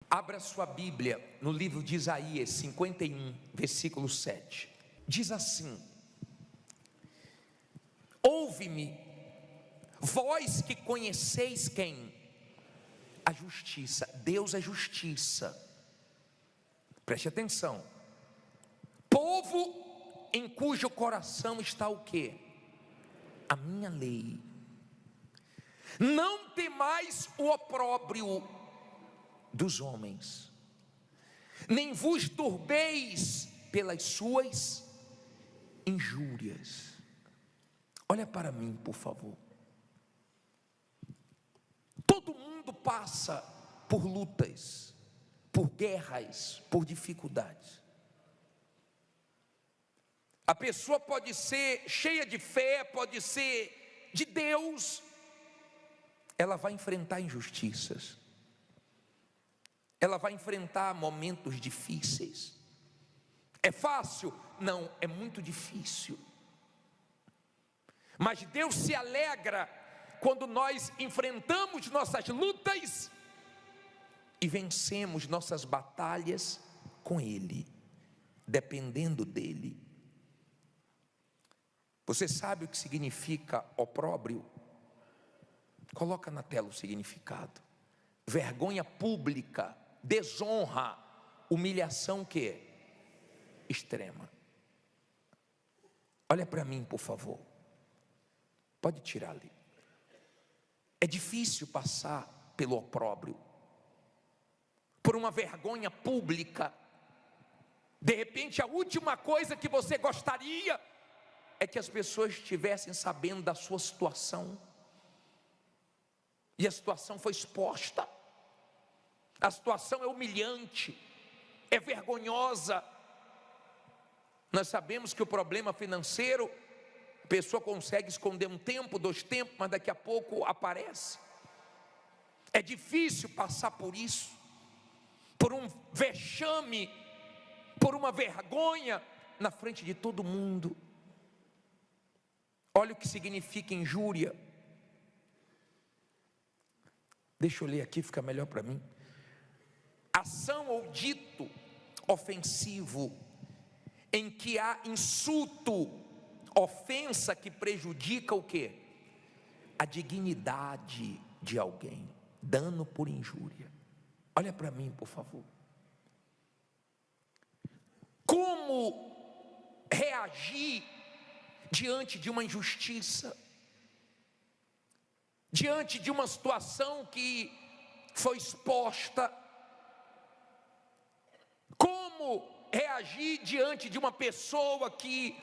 Abra sua Bíblia no livro de Isaías 51, versículo 7. Diz assim: ouve-me, vós que conheceis quem? A justiça. Deus é justiça. Preste atenção. Povo em cujo coração está o quê? A minha lei. Não temais o opróbrio dos homens, nem vos turbeis pelas suas injúrias. Olha para mim, por favor. Todo mundo passa por lutas, por guerras, por dificuldades. A pessoa pode ser cheia de fé, pode ser de Deus, ela vai enfrentar injustiças, ela vai enfrentar momentos difíceis. É fácil? Não, é muito difícil. Mas Deus se alegra quando nós enfrentamos nossas lutas e vencemos nossas batalhas com Ele, dependendo dEle. Você sabe o que significa opróbrio? Coloca na tela o significado. Vergonha pública, desonra, humilhação que extrema. Olha para mim, por favor. Pode tirar ali. É difícil passar pelo opróbrio, por uma vergonha pública. De repente a última coisa que você gostaria é que as pessoas estivessem sabendo da sua situação, e a situação foi exposta. A situação é humilhante, é vergonhosa. Nós sabemos que o problema financeiro, a pessoa consegue esconder um tempo, 2 tempos, mas daqui a pouco aparece. É difícil passar por isso, por um vexame, por uma vergonha na frente de todo mundo. Olha o que significa injúria. Deixa eu ler aqui, fica melhor para mim. Ação ou dito ofensivo em que há insulto, ofensa que prejudica o quê? A dignidade de alguém. Dano por injúria. Olha para mim, por favor. Como reagir diante de uma injustiça? Diante de uma situação que foi exposta? Como reagir diante de uma pessoa que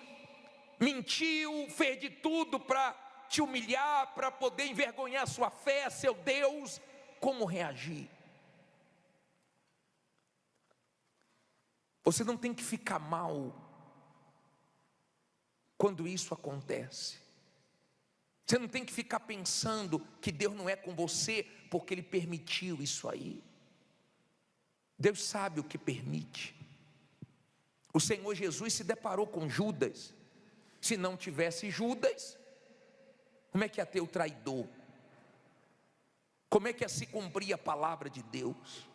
mentiu, fez de tudo para te humilhar, para poder envergonhar sua fé, seu Deus? Como reagir? Você não tem que ficar mal quando isso acontece. Você não tem que ficar pensando que Deus não é com você porque Ele permitiu isso aí. Deus sabe o que permite. O Senhor Jesus se deparou com Judas. Se não tivesse Judas, como é que ia ter o traidor? Como é que ia se cumprir a palavra de Deus?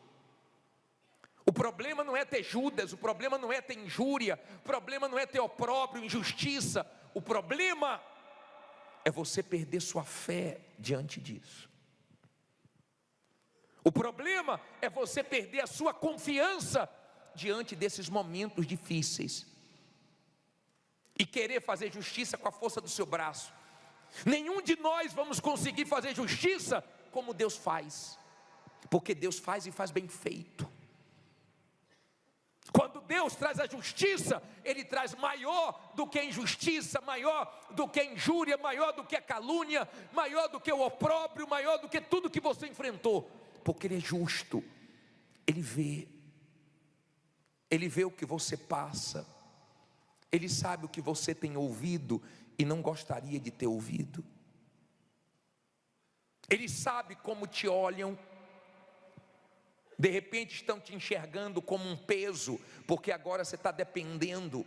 O problema não é ter Judas, o problema não é ter injúria, o problema não é ter opróbrio, injustiça. O problema é você perder sua fé diante disso. O problema é você perder a sua confiança diante desses momentos difíceis e querer fazer justiça com a força do seu braço. Nenhum de nós vamos conseguir fazer justiça como Deus faz, porque Deus faz e faz bem feito. Quando Deus traz a justiça, Ele traz maior do que a injustiça, maior do que a injúria, maior do que a calúnia, maior do que o opróbrio, maior do que tudo que você enfrentou, porque Ele é justo. Ele vê o que você passa, Ele sabe o que você tem ouvido e não gostaria de ter ouvido. Ele sabe como te olham. De repente estão te enxergando como um peso, porque agora você está dependendo.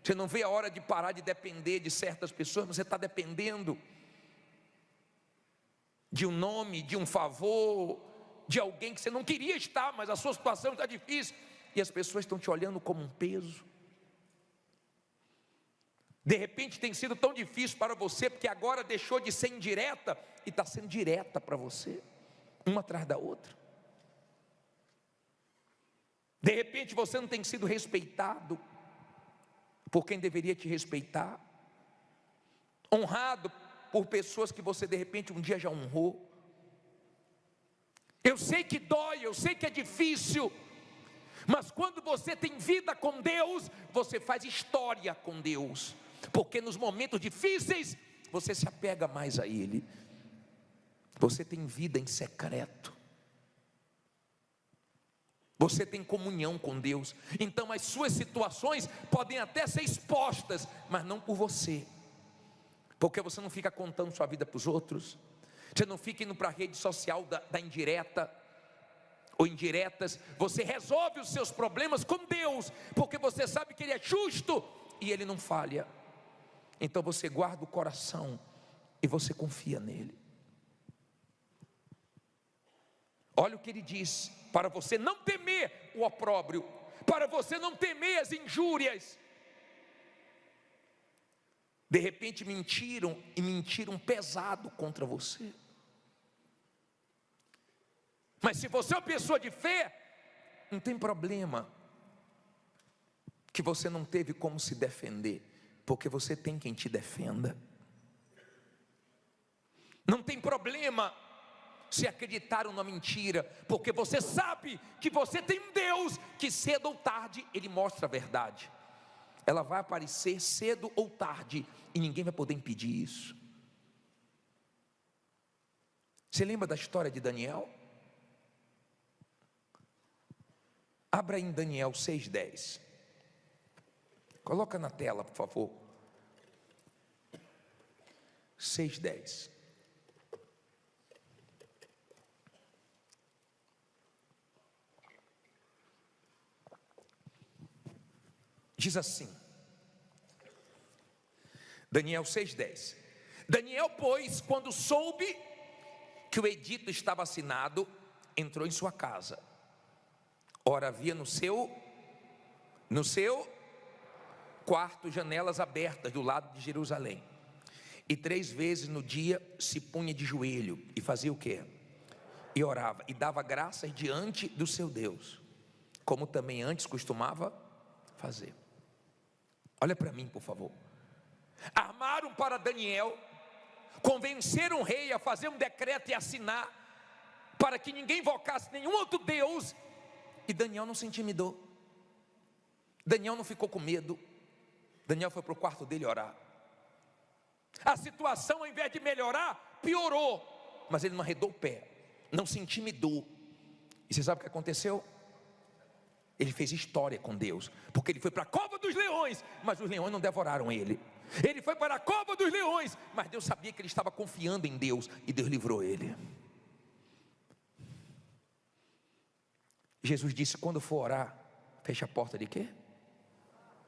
Você não vê a hora de parar de depender de certas pessoas, mas você está dependendo de um nome, de um favor, de alguém que você não queria estar, mas a sua situação está difícil, e as pessoas estão te olhando como um peso. De repente tem sido tão difícil para você, porque agora deixou de ser indireta, e está sendo direta para você, uma atrás da outra. De repente você não tem sido respeitado por quem deveria te respeitar, honrado por pessoas que você de repente um dia já honrou. Eu sei que dói, eu sei que é difícil, mas quando você tem vida com Deus, você faz história com Deus, porque nos momentos difíceis você se apega mais a Ele. Você tem vida em secreto, você tem comunhão com Deus. Então as suas situações podem até ser expostas, mas não por você, porque você não fica contando sua vida para os outros, você não fica indo para a rede social da indireta ou indiretas. Você resolve os seus problemas com Deus, porque você sabe que Ele é justo e Ele não falha. Então você guarda o coração e você confia nele. Olha o que ele diz: para você não temer o opróbrio, para você não temer as injúrias. De repente mentiram, e mentiram pesado contra você. Mas se você é uma pessoa de fé, não tem problema que você não teve como se defender, porque você tem quem te defenda. Não tem problema se acreditaram na mentira, porque você sabe que você tem um Deus que cedo ou tarde Ele mostra a verdade. Ela vai aparecer cedo ou tarde, e ninguém vai poder impedir isso. Você lembra da história de Daniel? Abra em Daniel 6,10. Coloca na tela, por favor. 6,10. Diz assim, Daniel 6,10. Daniel, pois, quando soube que o edito estava assinado, entrou em sua casa. Ora, havia no seu quarto janelas abertas do lado de Jerusalém, e 3 vezes no dia se punha de joelho e fazia o quê? E orava e dava graças diante do seu Deus, como também antes costumava fazer. Olha para mim, por favor. Armaram para Daniel, convenceram o rei a fazer um decreto e assinar, para que ninguém invocasse nenhum outro Deus, e Daniel não se intimidou, Daniel não ficou com medo. Daniel foi para o quarto dele orar. A situação, ao invés de melhorar, piorou, mas ele não arredou o pé, não se intimidou. E você sabe o que aconteceu? Ele fez história com Deus, porque ele foi para a cova dos leões, mas os leões não devoraram ele. Ele foi para a cova dos leões, mas Deus sabia que ele estava confiando em Deus, e Deus livrou ele. Jesus disse: quando for orar, feche a porta de quê?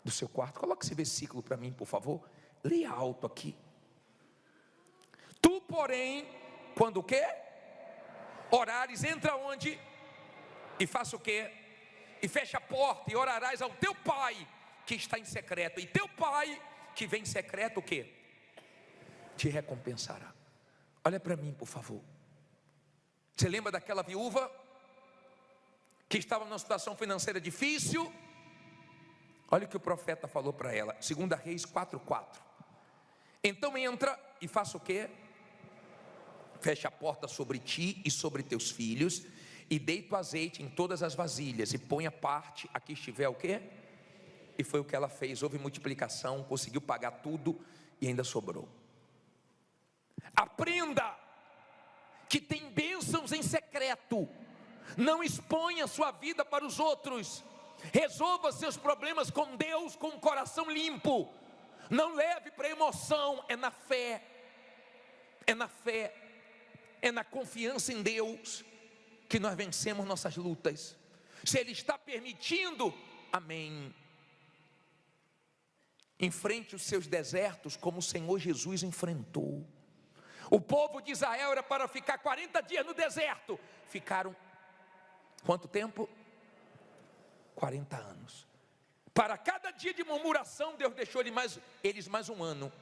Do seu quarto. Coloque esse versículo para mim, por favor. Leia alto aqui. Tu, porém, quando o quê? Orares, entra onde? E faça o quê? E fecha a porta, e orarás ao teu pai que está em secreto, e teu pai que vem em secreto, o quê? Te recompensará. Olha para mim, por favor. Você lembra daquela viúva que estava numa situação financeira difícil? Olha o que o profeta falou para ela, 2 Reis 4,4. Então entra e faça o quê? Fecha a porta sobre ti e sobre teus filhos, e deita o azeite em todas as vasilhas, e põe a parte a que estiver o quê? E foi o que ela fez. Houve multiplicação, conseguiu pagar tudo e ainda sobrou. Aprenda que tem bênçãos em secreto. Não exponha sua vida para os outros. Resolva seus problemas com Deus, com o coração limpo. Não leve para emoção. É na fé. É na fé. É na confiança em Deus que nós vencemos nossas lutas. Se Ele está permitindo, amém. Enfrente os seus desertos como o Senhor Jesus enfrentou. O povo de Israel era para ficar 40 dias no deserto, ficaram Quanto tempo? 40 anos. Para cada dia de murmuração, Deus deixou eles mais um ano.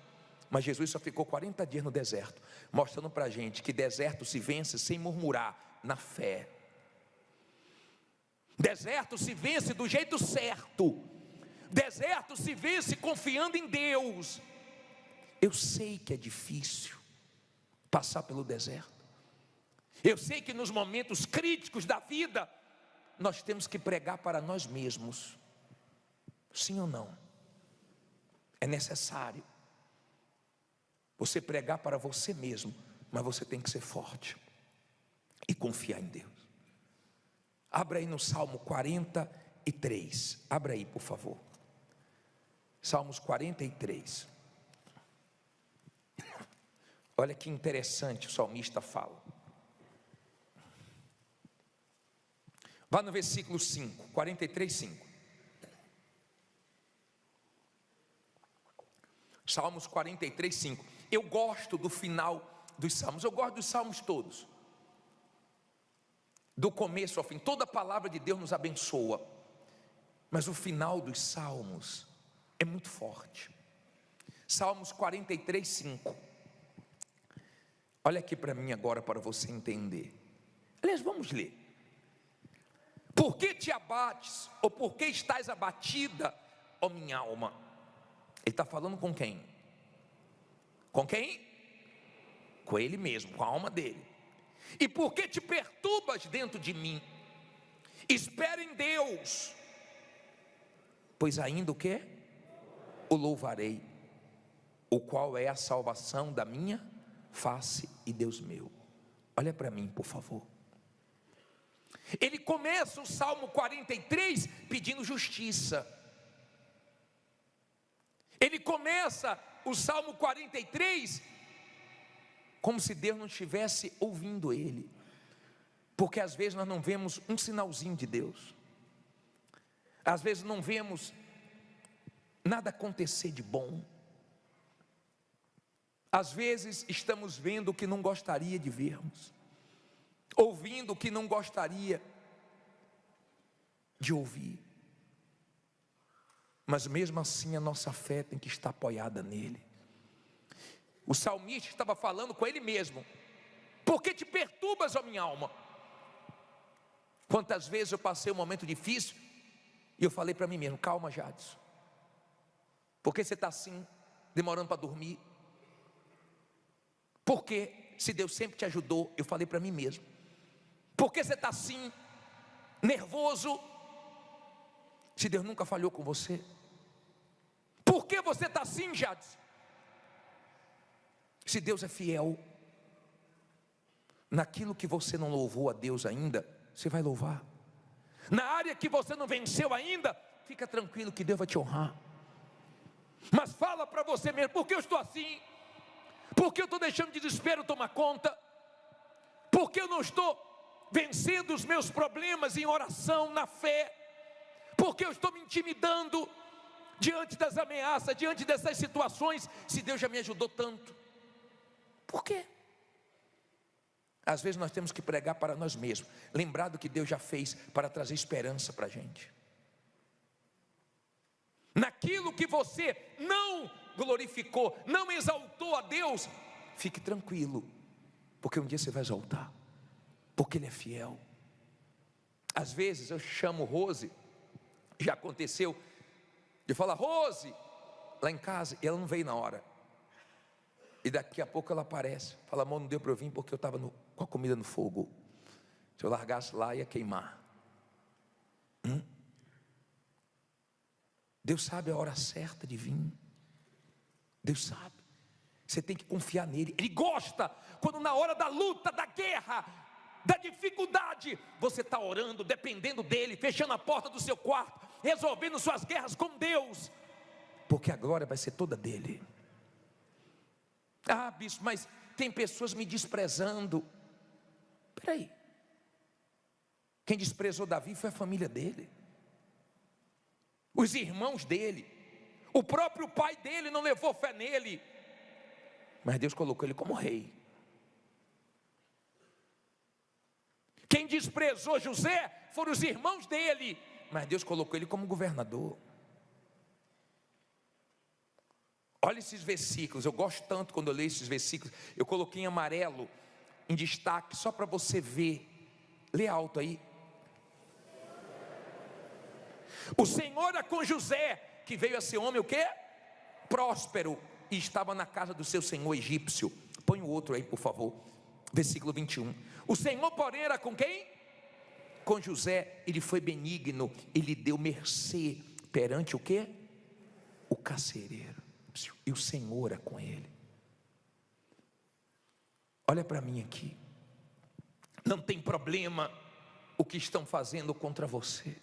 Mas Jesus só ficou 40 dias no deserto, mostrando para a gente que deserto se vence sem murmurar, na fé. Deserto se vence do jeito certo. Deserto se vence confiando em Deus. Eu sei que é difícil passar pelo deserto. Eu sei que nos momentos críticos da vida, nós temos que pregar para nós mesmos. Sim ou não? É necessário você pregar para você mesmo, mas você tem que ser forte e confiar em Deus. Abra aí no Salmo 43. Abra aí, por favor. Salmos 43. Olha que interessante o salmista fala. Vá no versículo 5, 43, 5. Salmos 43, 5. Eu gosto do final dos salmos. Eu gosto dos salmos todos. Do começo ao fim. Toda a palavra de Deus nos abençoa. Mas o final dos salmos é muito forte. Salmos 43, 5. Olha aqui para mim agora, para você entender. Aliás, vamos ler. Por que te abates, ou por que estás abatida, ó minha alma? Ele está falando com quem? Com quem? Com ele mesmo, com a alma dele. E por que te perturbas dentro de mim? Espera em Deus, pois ainda o quê? O louvarei, o qual é a salvação da minha face e Deus meu. Olha para mim, por favor. Ele começa o Salmo 43 pedindo justiça. Ele começa o Salmo 43 como se Deus não estivesse ouvindo ele. Porque às vezes nós não vemos um sinalzinho de Deus. Às vezes não vemos nada acontecer de bom. Às vezes estamos vendo o que não gostaria de vermos, ouvindo o que não gostaria de ouvir. Mas mesmo assim a nossa fé tem que estar apoiada nele. O salmista estava falando com ele mesmo. Por que te perturbas, ó minha alma? Quantas vezes eu passei um momento difícil e eu falei para mim mesmo: calma, Jadson. Por que você está assim, demorando para dormir? Porque se Deus sempre te ajudou, eu falei para mim mesmo. Por que você está assim, nervoso, se Deus nunca falhou com você? Por que você está assim, Jadson? Se Deus é fiel, naquilo que você não louvou a Deus ainda, você vai louvar. Na área que você não venceu ainda, fica tranquilo que Deus vai te honrar. Mas fala para você mesmo: por que eu estou assim? Por que eu estou deixando o desespero tomar conta? Por que eu não estou vencendo os meus problemas em oração, na fé? Por que eu estou me intimidando diante das ameaças, diante dessas situações, se Deus já me ajudou tanto? Por quê? Às vezes nós temos que pregar para nós mesmos, lembrar do que Deus já fez para trazer esperança para a gente. Naquilo que você não glorificou, não exaltou a Deus, fique tranquilo, porque um dia você vai exaltar, porque Ele é fiel. Às vezes eu chamo Rose, já aconteceu de falar: Rose, lá em casa, e ela não veio na hora. E daqui a pouco ela aparece, fala: amor, não deu para eu vir porque eu estava com a comida no fogo. Se eu largasse lá, ia queimar. Deus sabe a hora certa de vir. Deus sabe. Você tem que confiar nele. Ele gosta quando na hora da luta, da guerra, da dificuldade, você está orando, dependendo dele, fechando a porta do seu quarto, resolvendo suas guerras com Deus, porque a glória vai ser toda dele. Ah, bispo, mas tem pessoas me desprezando. Espera aí. Quem desprezou Davi foi a família dele, os irmãos dele, o próprio pai dele não levou fé nele, mas Deus colocou ele como rei. Quem desprezou José foram os irmãos dele, mas Deus colocou ele como governador. Olha esses versículos, eu gosto tanto quando eu leio esses versículos. Eu coloquei em amarelo, em destaque, só para você ver. Lê alto aí. O Senhor era com José, que veio a ser homem o quê? Próspero, e estava na casa do seu senhor egípcio. Põe o outro aí, por favor. Versículo 21. O Senhor, porém, era com quem? Com José. Ele foi benigno, ele deu mercê perante o quê? O carcereiro. E o Senhor é com ele. Olha para mim aqui. Não tem problema o que estão fazendo contra você.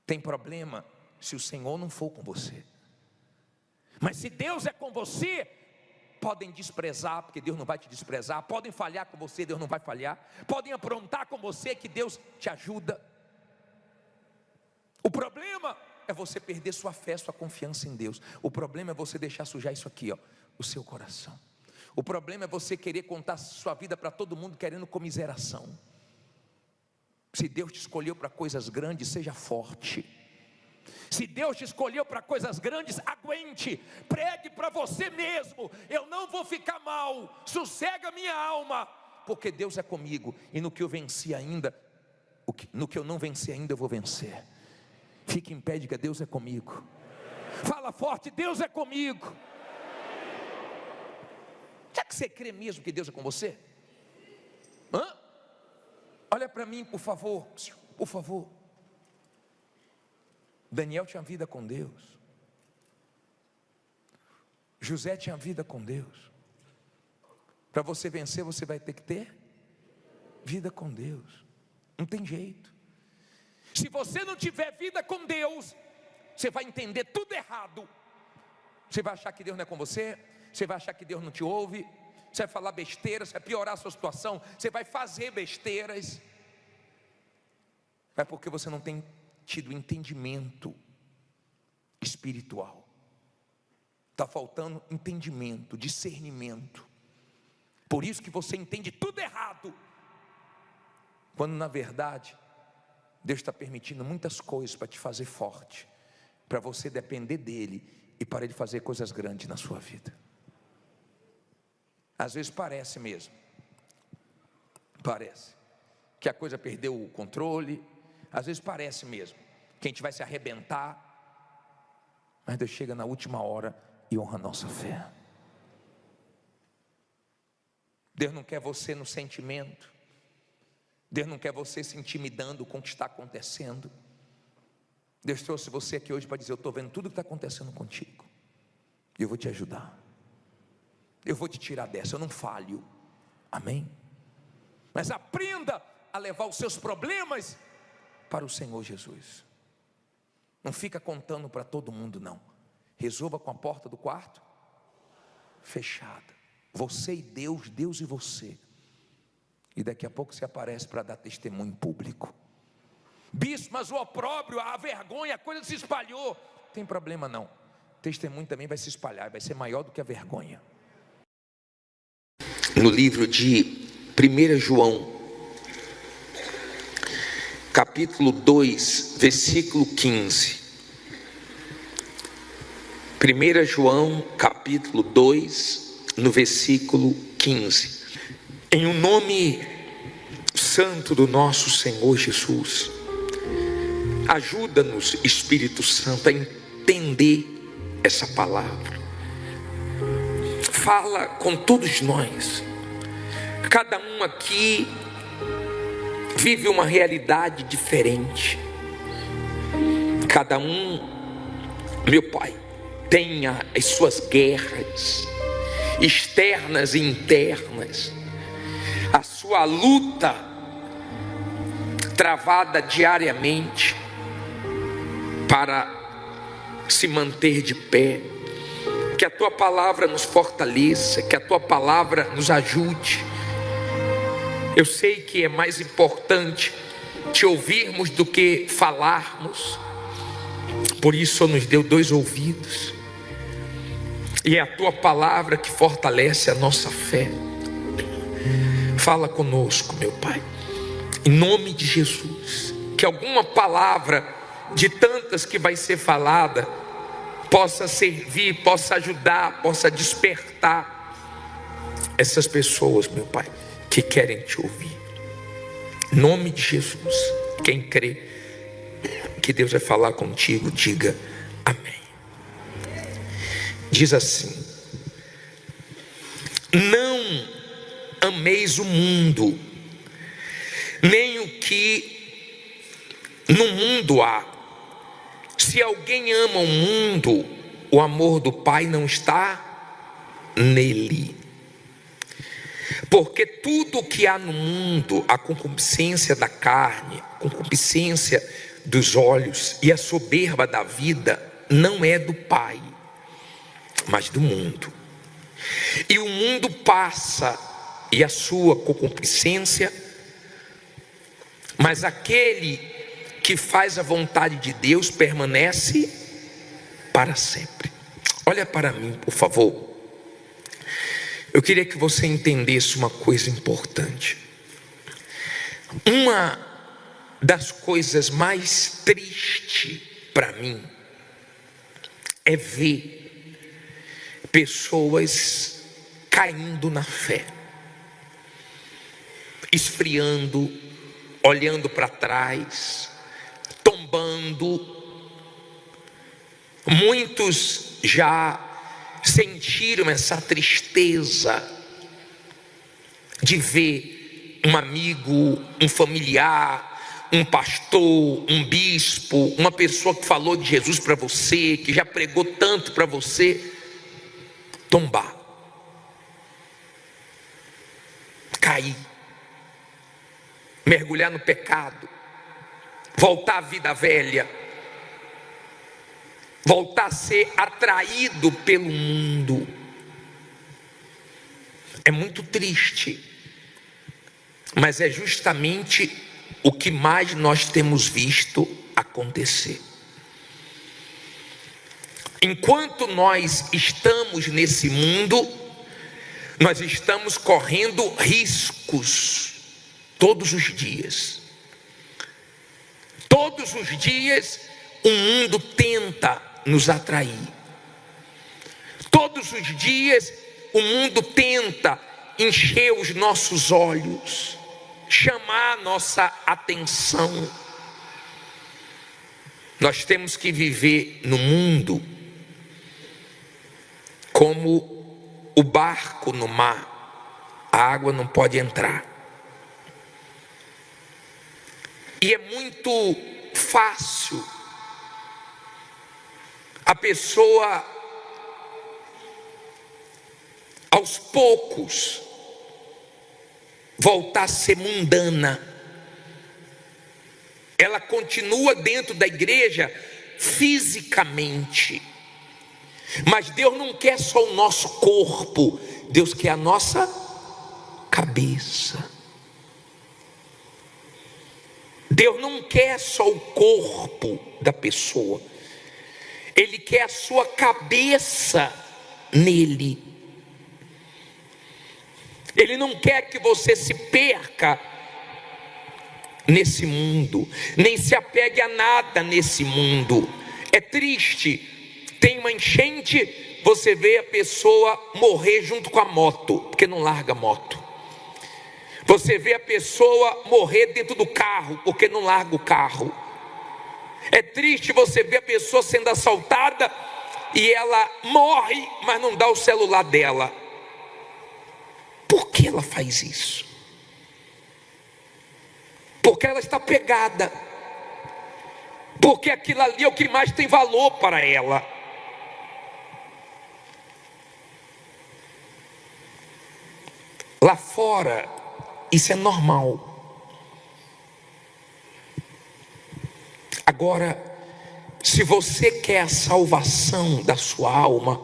Tem problema se o Senhor não for com você. Mas se Deus é com você, podem desprezar, porque Deus não vai te desprezar. Podem falhar com você, Deus não vai falhar. Podem aprontar com você, que Deus te ajuda. O problema é você perder sua fé, sua confiança em Deus. O problema é você deixar sujar isso aqui, ó, o seu coração. O problema é você querer contar sua vida para todo mundo querendo comiseração. Se Deus te escolheu para coisas grandes, seja forte. Se Deus te escolheu para coisas grandes, aguente, pregue para você mesmo: eu não vou ficar mal, sossega minha alma, porque Deus é comigo, e no que eu venci ainda, no que eu não venci ainda, eu vou vencer. Fique em pé e diga: Deus é comigo. Fala forte: Deus é comigo. Será que você crê mesmo que Deus é com você? Olha para mim, por favor, por favor. Daniel tinha vida com Deus. José tinha vida com Deus. Para você vencer, você vai ter que ter vida com Deus. Não tem jeito. Se você não tiver vida com Deus, você vai entender tudo errado. Você vai achar que Deus não é com você. Você vai achar que Deus não te ouve. Você vai falar besteira, você vai piorar a sua situação. Você vai fazer besteiras. É porque você não tem tido entendimento espiritual. Está faltando entendimento, discernimento. Por isso que você entende tudo errado, quando na verdade Deus está permitindo muitas coisas para te fazer forte, para você depender dele e para ele fazer coisas grandes na sua vida. Às vezes parece mesmo, parece que a coisa perdeu o controle. Às vezes parece mesmo que a gente vai se arrebentar, mas Deus chega na última hora e honra a nossa fé. Deus não quer você no sentimento. Deus não quer você se intimidando com o que está acontecendo. Deus trouxe você aqui hoje para dizer: eu estou vendo tudo o que está acontecendo contigo, e eu vou te ajudar. Eu vou te tirar dessa, eu não falho. Amém? Mas aprenda a levar os seus problemas para o Senhor Jesus. Não fica contando para todo mundo, não. Resolva com a porta do quarto fechada. Você e Deus, Deus e você. E daqui a pouco você aparece para dar testemunho público. Bispo, mas o opróbrio, a vergonha, a coisa se espalhou. Não tem problema não. Testemunho também vai se espalhar, vai ser maior do que a vergonha. No livro de 1 João, capítulo 2, versículo 15. 1 João, capítulo 2, no versículo 15. Em o nome santo do nosso Senhor Jesus, ajuda-nos, Espírito Santo, a entender essa palavra. Fala com todos nós. Cada um aqui vive uma realidade diferente. Cada um, meu Pai, tem as suas guerras externas e internas, a sua luta travada diariamente para se manter de pé. Que a tua palavra nos fortaleça, que a tua palavra nos ajude. Eu sei que é mais importante te ouvirmos do que falarmos. Por isso, o Senhor nos deu 2 ouvidos. E é a tua palavra que fortalece a nossa fé. Fala conosco, meu Pai. Em nome de Jesus, que alguma palavra de tantas que vai ser falada possa servir, possa ajudar, possa despertar essas pessoas, meu Pai, que querem te ouvir. Em nome de Jesus, quem crê que Deus vai falar contigo, diga amém. Diz assim: não ameis o mundo, nem o que no mundo há. Se alguém ama o mundo, o amor do Pai não está nele. Porque tudo o que há no mundo, a concupiscência da carne, a concupiscência dos olhos e a soberba da vida, não é do Pai, mas do mundo. E o mundo passa, e a sua concupiscência, mas aquele que faz a vontade de Deus permanece para sempre. Olha para mim, por favor. Eu queria que você entendesse uma coisa importante. Uma das coisas mais tristes para mim é ver pessoas caindo na fé, esfriando, olhando para trás, tombando. Muitos já sentiram essa tristeza de ver um amigo, um familiar, um pastor, um bispo, uma pessoa que falou de Jesus para você, que já pregou tanto para você, tombar, cair, mergulhar no pecado, voltar à vida velha, voltar a ser atraído pelo mundo. É muito triste, mas é justamente o que mais nós temos visto acontecer. Enquanto nós estamos nesse mundo, nós estamos correndo riscos todos os dias. Todos os dias o mundo tenta nos atrair. Todos os dias o mundo tenta encher os nossos olhos, chamar a nossa atenção. Nós temos que viver no mundo como o barco no mar. A água não pode entrar. E é muito fácil a pessoa, aos poucos, voltar a ser mundana. Ela continua dentro da igreja fisicamente, mas Deus não quer só o nosso corpo, Deus quer a nossa cabeça. Deus não quer só o corpo da pessoa, Ele quer a sua cabeça nele. Ele não quer que você se perca nesse mundo, nem se apegue a nada nesse mundo. É triste, tem uma enchente, você vê a pessoa morrer junto com a moto, porque não larga a moto. Você vê a pessoa morrer dentro do carro, porque não larga o carro. É triste você ver a pessoa sendo assaltada e ela morre, mas não dá o celular dela. Por que ela faz isso? Porque ela está pegada. Porque aquilo ali é o que mais tem valor para ela. Lá fora, isso é normal. Agora, se você quer a salvação da sua alma,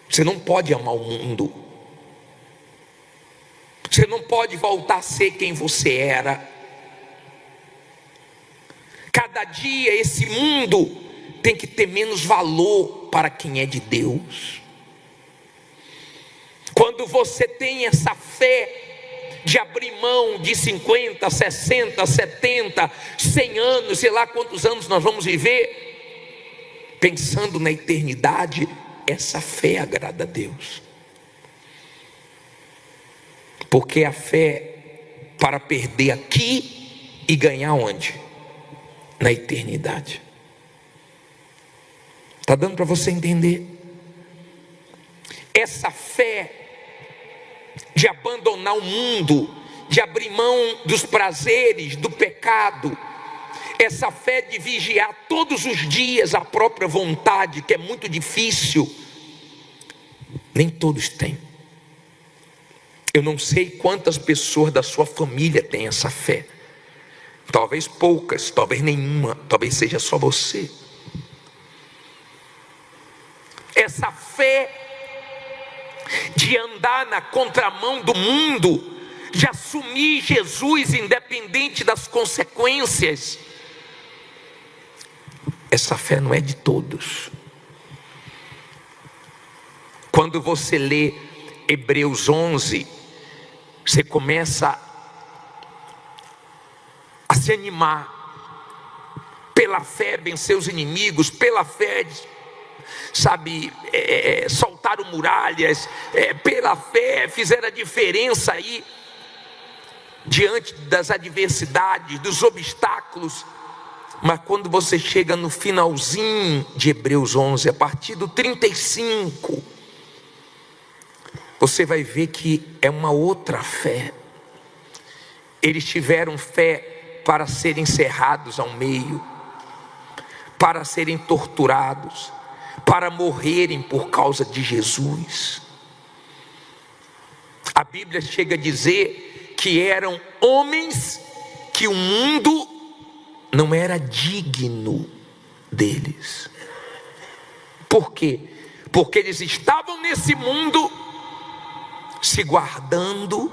você não pode amar o mundo. Você não pode voltar a ser quem você era. Cada dia esse mundo tem que ter menos valor para quem é de Deus. Quando você tem essa fé, de abrir mão de 50, 60, 70, 100 anos, sei lá quantos anos nós vamos viver, pensando na eternidade. Essa fé agrada a Deus, porque a fé para perder aqui e ganhar onde? Na eternidade. Está dando para você entender? Essa fé de abandonar o mundo, de abrir mão dos prazeres, do pecado, essa fé de vigiar todos os dias a própria vontade, que é muito difícil, nem todos têm. Eu não sei quantas pessoas da sua família têm essa fé. Talvez poucas, talvez nenhuma, talvez seja só você. Essa fé de andar na contramão do mundo, de assumir Jesus independente das consequências, essa fé não é de todos. Quando você lê Hebreus 11, você começa a se animar. Pela fé vencer os inimigos, pela fé, sabe, soltaram muralhas, pela fé fizeram a diferença aí, diante das adversidades, dos obstáculos. Mas quando você chega no finalzinho de Hebreus 11, a partir do 35, você vai ver que é uma outra fé. Eles tiveram fé para serem cerrados ao meio, para serem torturados, para morrerem por causa de Jesus. A Bíblia chega a dizer que eram homens que o mundo não era digno deles. Por quê? Porque eles estavam nesse mundo se guardando,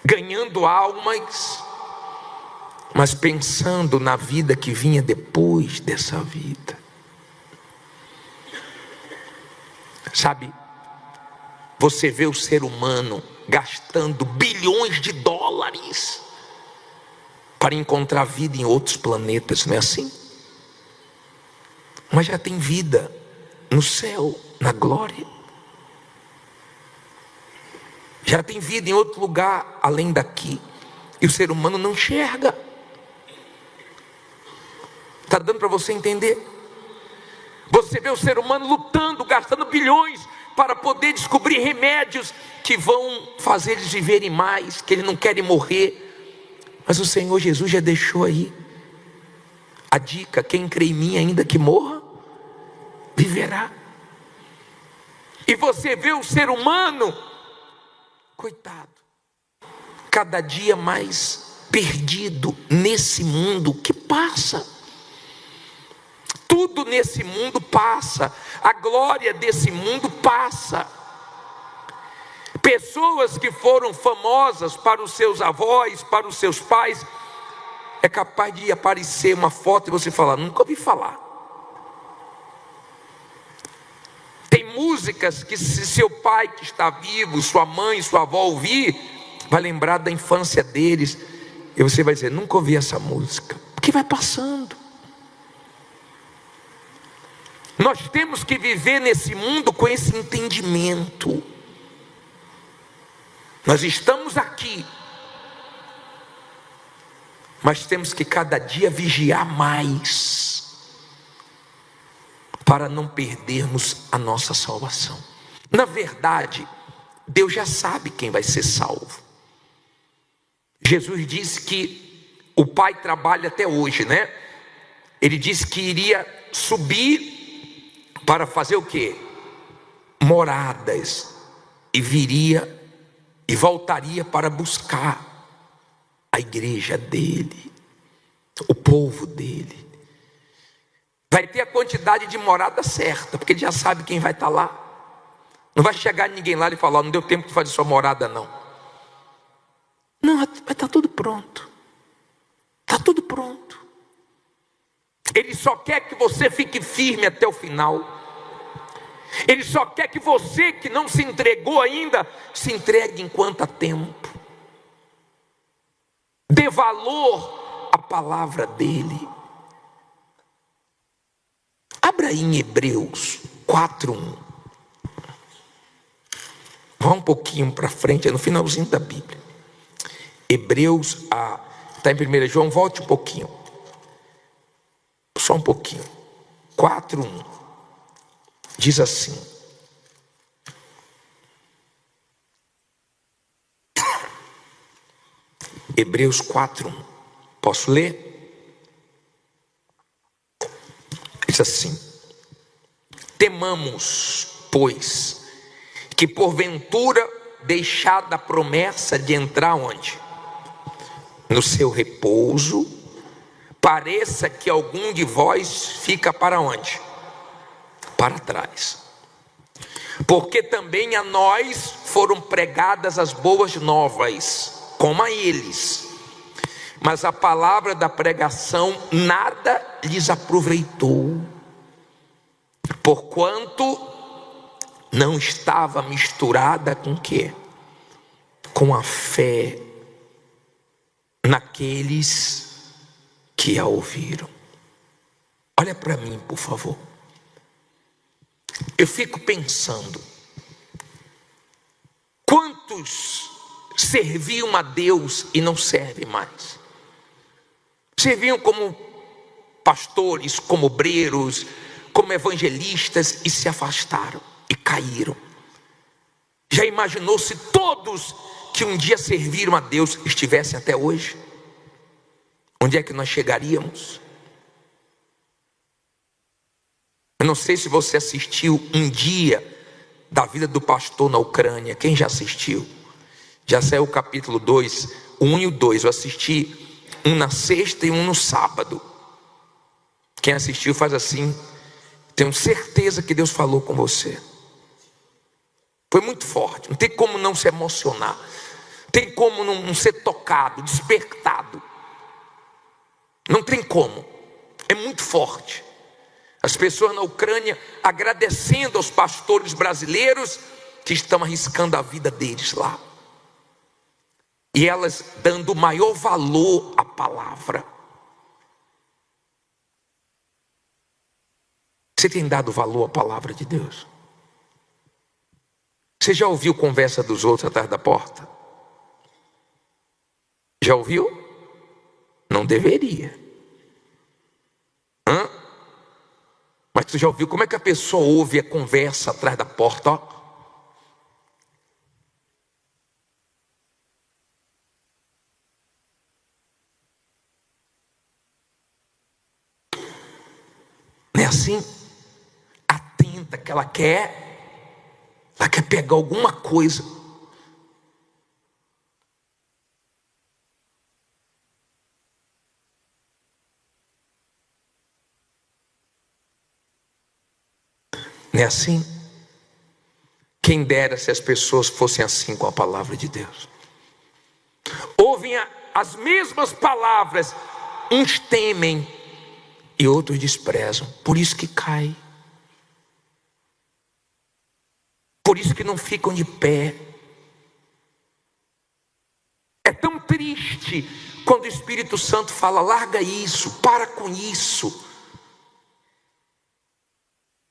ganhando almas, mas pensando na vida que vinha depois dessa vida. Sabe, você vê o ser humano gastando bilhões de dólares para encontrar vida em outros planetas, não é assim? Mas já tem vida no céu, na glória. Já tem vida em outro lugar além daqui, e o ser humano não enxerga. Está dando para você entender? Você vê o ser humano lutando, gastando bilhões para poder descobrir remédios que vão fazer eles viverem mais, que eles não querem morrer. Mas o Senhor Jesus já deixou aí a dica: quem crê em mim, ainda que morra, viverá. E você vê o ser humano, coitado, cada dia mais perdido nesse mundo que passa. Tudo nesse mundo passa, a glória desse mundo passa. Pessoas que foram famosas para os seus avós, para os seus pais, é capaz de aparecer uma foto e você falar: nunca ouvi falar. Tem músicas que, se seu pai que está vivo, sua mãe, sua avó ouvir, vai lembrar da infância deles, e você vai dizer: nunca ouvi essa música, porque vai passando. Nós temos que viver nesse mundo com esse entendimento. Nós estamos aqui, mas temos que cada dia vigiar mais, para não perdermos a nossa salvação. Na verdade, Deus já sabe quem vai ser salvo. Jesus disse que o Pai trabalha até hoje, né? Ele disse que iria subir para fazer o quê? Moradas. E viria e voltaria para buscar a igreja dele, o povo dele. Vai ter a quantidade de morada certa, porque ele já sabe quem vai estar lá. Não vai chegar ninguém lá e falar: não deu tempo de fazer sua morada não. Não, vai estar tudo pronto. Está tudo pronto. Ele só quer que você fique firme até o final. Ele só quer que você que não se entregou ainda, se entregue enquanto há tempo. Dê valor à palavra dele. Abra aí em Hebreus 4:1. Vá um pouquinho para frente, é no finalzinho da Bíblia. Hebreus, está em 1 João, volte um pouquinho. Só um pouquinho. 4:1. Diz assim: Hebreus 4:1. Posso ler? Diz assim: temamos, pois, que porventura, deixada a promessa de entrar onde? No seu repouso, pareça que algum de vós fica para onde? Para trás. Porque também a nós foram pregadas as boas novas, como a eles. Mas a palavra da pregação nada lhes aproveitou, porquanto não estava misturada com o quê? Com a fé naqueles que a ouviram. Olha para mim, por favor. Eu fico pensando, quantos serviam a Deus e não servem mais? Serviam como pastores, como obreiros, como evangelistas e se afastaram e caíram. Já imaginou se todos que um dia serviram a Deus estivessem até hoje? Onde é que nós chegaríamos? Eu não sei se você assistiu Um Dia da Vida do Pastor na Ucrânia. Quem já assistiu? Já saiu o capítulo 2, o 1 e o 2. Eu assisti um na sexta e um no sábado. Quem assistiu faz assim: tenho certeza que Deus falou com você. Foi muito forte, não tem como não se emocionar, não tem como não ser tocado, despertado. Não tem como, é muito forte. As pessoas na Ucrânia agradecendo aos pastores brasileiros que estão arriscando a vida deles lá. E elas dando o maior valor à palavra. Você tem dado valor à palavra de Deus? Você já ouviu conversa dos outros atrás da porta? Já ouviu? Não deveria. Mas tu já ouviu como é que a pessoa ouve a conversa atrás da porta? Ó. Não é assim? Atenta que ela quer pegar alguma coisa. Não é assim? Quem dera se as pessoas fossem assim com a palavra de Deus. Ouvem as mesmas palavras, uns temem e outros desprezam. Por isso que cai. Por isso que não ficam de pé. É tão triste quando o Espírito Santo fala: larga isso, para com isso.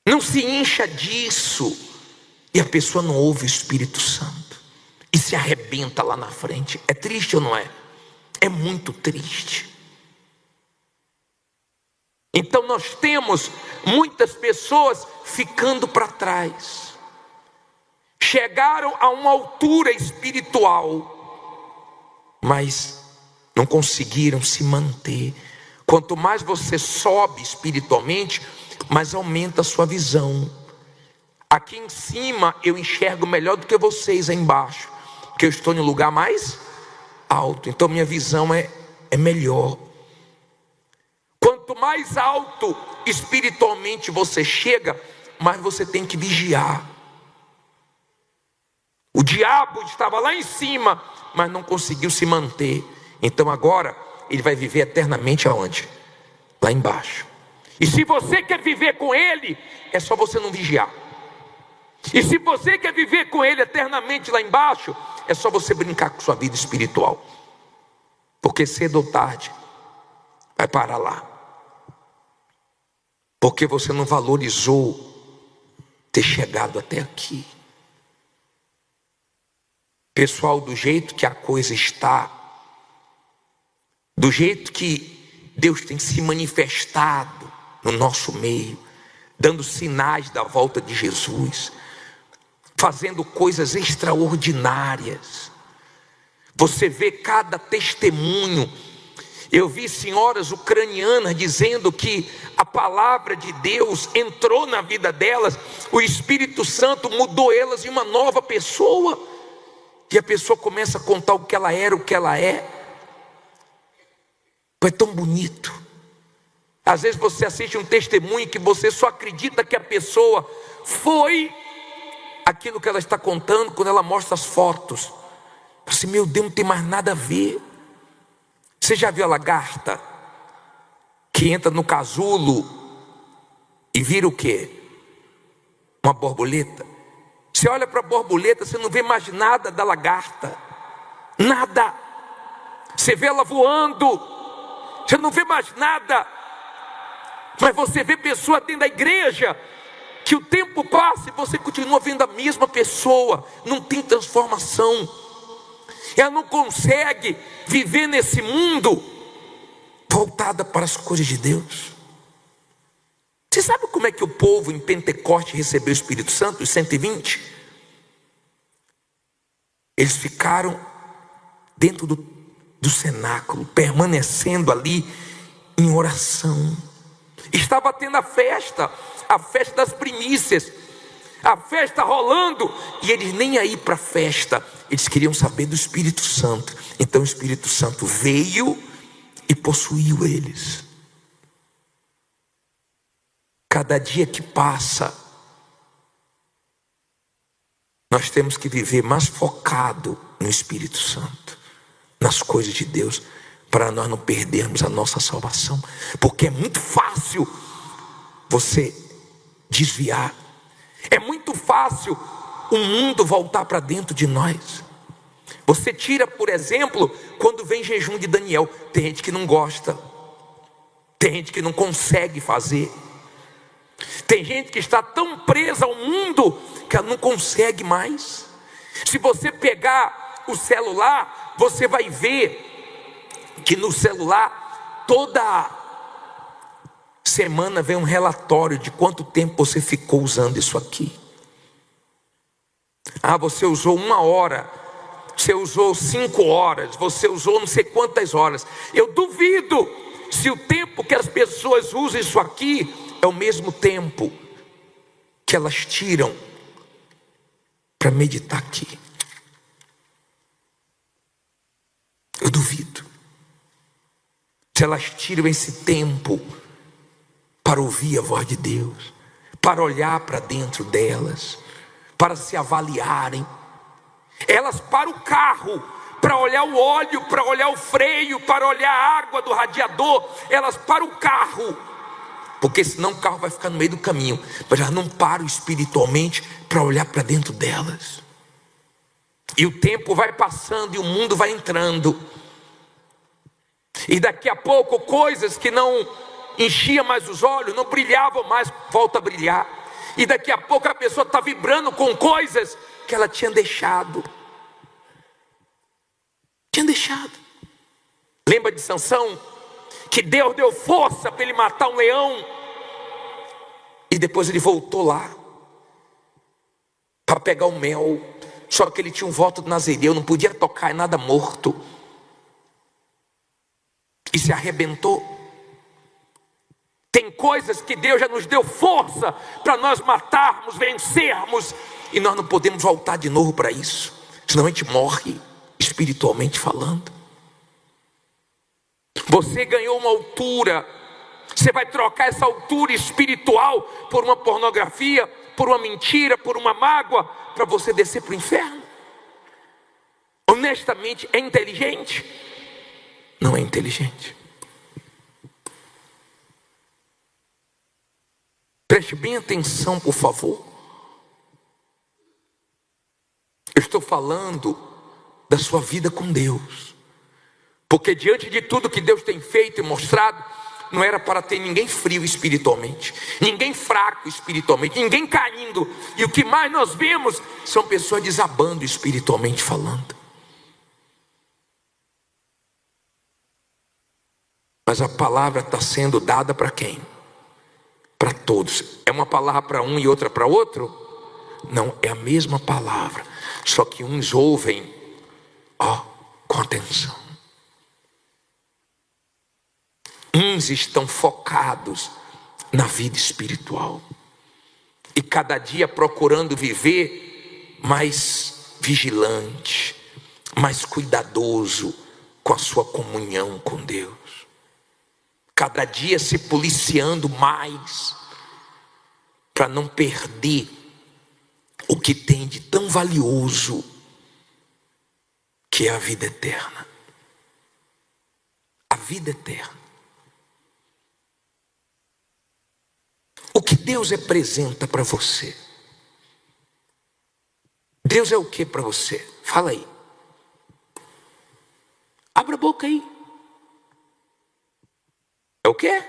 Não se incha disso. E a pessoa não ouve o Espírito Santo e se arrebenta lá na frente. É triste ou não é? É muito triste. Então nós temos muitas pessoas ficando para trás. Chegaram a uma altura espiritual, mas não conseguiram se manter. Quanto mais você sobe espiritualmente, mais aumenta a sua visão. Aqui em cima eu enxergo melhor do que vocês aí embaixo, porque eu estou em um lugar mais alto, então minha visão é melhor. Quanto mais alto espiritualmente você chega, mais você tem que vigiar. O diabo estava lá em cima, mas não conseguiu se manter. Então agora ele vai viver eternamente aonde? Lá embaixo. E se você quer viver com ele, é só você não vigiar. E se você quer viver com Ele eternamente lá embaixo, é só você brincar com sua vida espiritual, porque cedo ou tarde vai parar lá, porque você não valorizou ter chegado até aqui. Pessoal, do jeito que a coisa está, do jeito que Deus tem se manifestado no nosso meio, dando sinais da volta de Jesus, fazendo coisas extraordinárias. Você vê cada testemunho. Eu vi senhoras ucranianas dizendo que a palavra de Deus entrou na vida delas, o Espírito Santo mudou elas em uma nova pessoa, e a pessoa começa a contar o que ela era, o que ela é. É tão bonito. Às vezes você assiste um testemunho que você só acredita que a pessoa foi aquilo que ela está contando quando ela mostra as fotos. Assim, meu Deus, não tem mais nada a ver. Você já viu a lagarta que entra no casulo e vira o quê? Uma borboleta. Você olha para a borboleta, você não vê mais nada da lagarta. Nada. Você vê ela voando, você não vê mais nada. Mas você vê pessoa dentro da igreja, que o tempo passa e você continua vendo a mesma pessoa, não tem transformação. Ela não consegue viver nesse mundo voltada para as coisas de Deus. Você sabe como é que o povo em Pentecoste recebeu o Espírito Santo, os 120? Eles ficaram dentro do cenáculo, permanecendo ali em oração. Estava tendo a festa das primícias, a festa rolando, e eles nem aí para a festa, eles queriam saber do Espírito Santo. Então o Espírito Santo veio e possuiu eles. Cada dia que passa, nós temos que viver mais focado no Espírito Santo, nas coisas de Deus, para nós não perdermos a nossa salvação, porque é muito fácil você desviar, é muito fácil o mundo voltar para dentro de nós. Você tira, por exemplo, quando vem jejum de Daniel, tem gente que não gosta, tem gente que não consegue fazer, tem gente que está tão presa ao mundo que ela não consegue mais. Se você pegar o celular, você vai ver que no celular toda semana vem um relatório de quanto tempo você ficou usando isso aqui. Você usou 1 hora, você usou 5 horas, você usou não sei quantas horas. Eu duvido se o tempo que as pessoas usam isso aqui é o mesmo tempo que elas tiram para meditar aqui. Eu duvido. Se elas tiram esse tempo para ouvir a voz de Deus, para olhar para dentro delas, para se avaliarem. Elas param o carro para olhar o óleo, para olhar o freio, para olhar a água do radiador. Elas param o carro, porque senão o carro vai ficar no meio do caminho. Mas elas não param espiritualmente para olhar para dentro delas. E o tempo vai passando e o mundo vai entrando. E daqui a pouco coisas que não enchia mais os olhos, não brilhavam mais, volta a brilhar. E daqui a pouco a pessoa está vibrando com coisas que ela tinha deixado. Lembra de Sansão? Que Deus deu força para ele matar um leão. E depois ele voltou lá para pegar o mel. Só que ele tinha um voto do Nazireu, não podia tocar em nada morto. E se arrebentou. Tem coisas que Deus já nos deu força para nós matarmos, vencermos, e nós não podemos voltar de novo para isso, senão a gente morre, espiritualmente falando. Você ganhou uma altura, você vai trocar essa altura espiritual por uma pornografia, por uma mentira, por uma mágoa, para você descer para o inferno? Honestamente, é inteligente? Não é inteligente. Preste bem atenção, por favor. Eu estou falando da sua vida com Deus. Porque diante de tudo que Deus tem feito e mostrado, não era para ter ninguém frio espiritualmente, ninguém fraco espiritualmente, ninguém caindo. E o que mais nós vemos são pessoas desabando espiritualmente falando. Mas a palavra está sendo dada para quem? Para todos. É uma palavra para um e outra para outro? Não, é a mesma palavra, só que uns ouvem, com atenção. Uns estão focados na vida espiritual e cada dia procurando viver mais vigilante, mais cuidadoso com a sua comunhão com Deus. Cada dia se policiando mais para não perder o que tem de tão valioso, que é a vida eterna. A vida eterna. O que Deus representa para você? Deus é o que para você? Fala aí. Abra a boca aí. É o quê?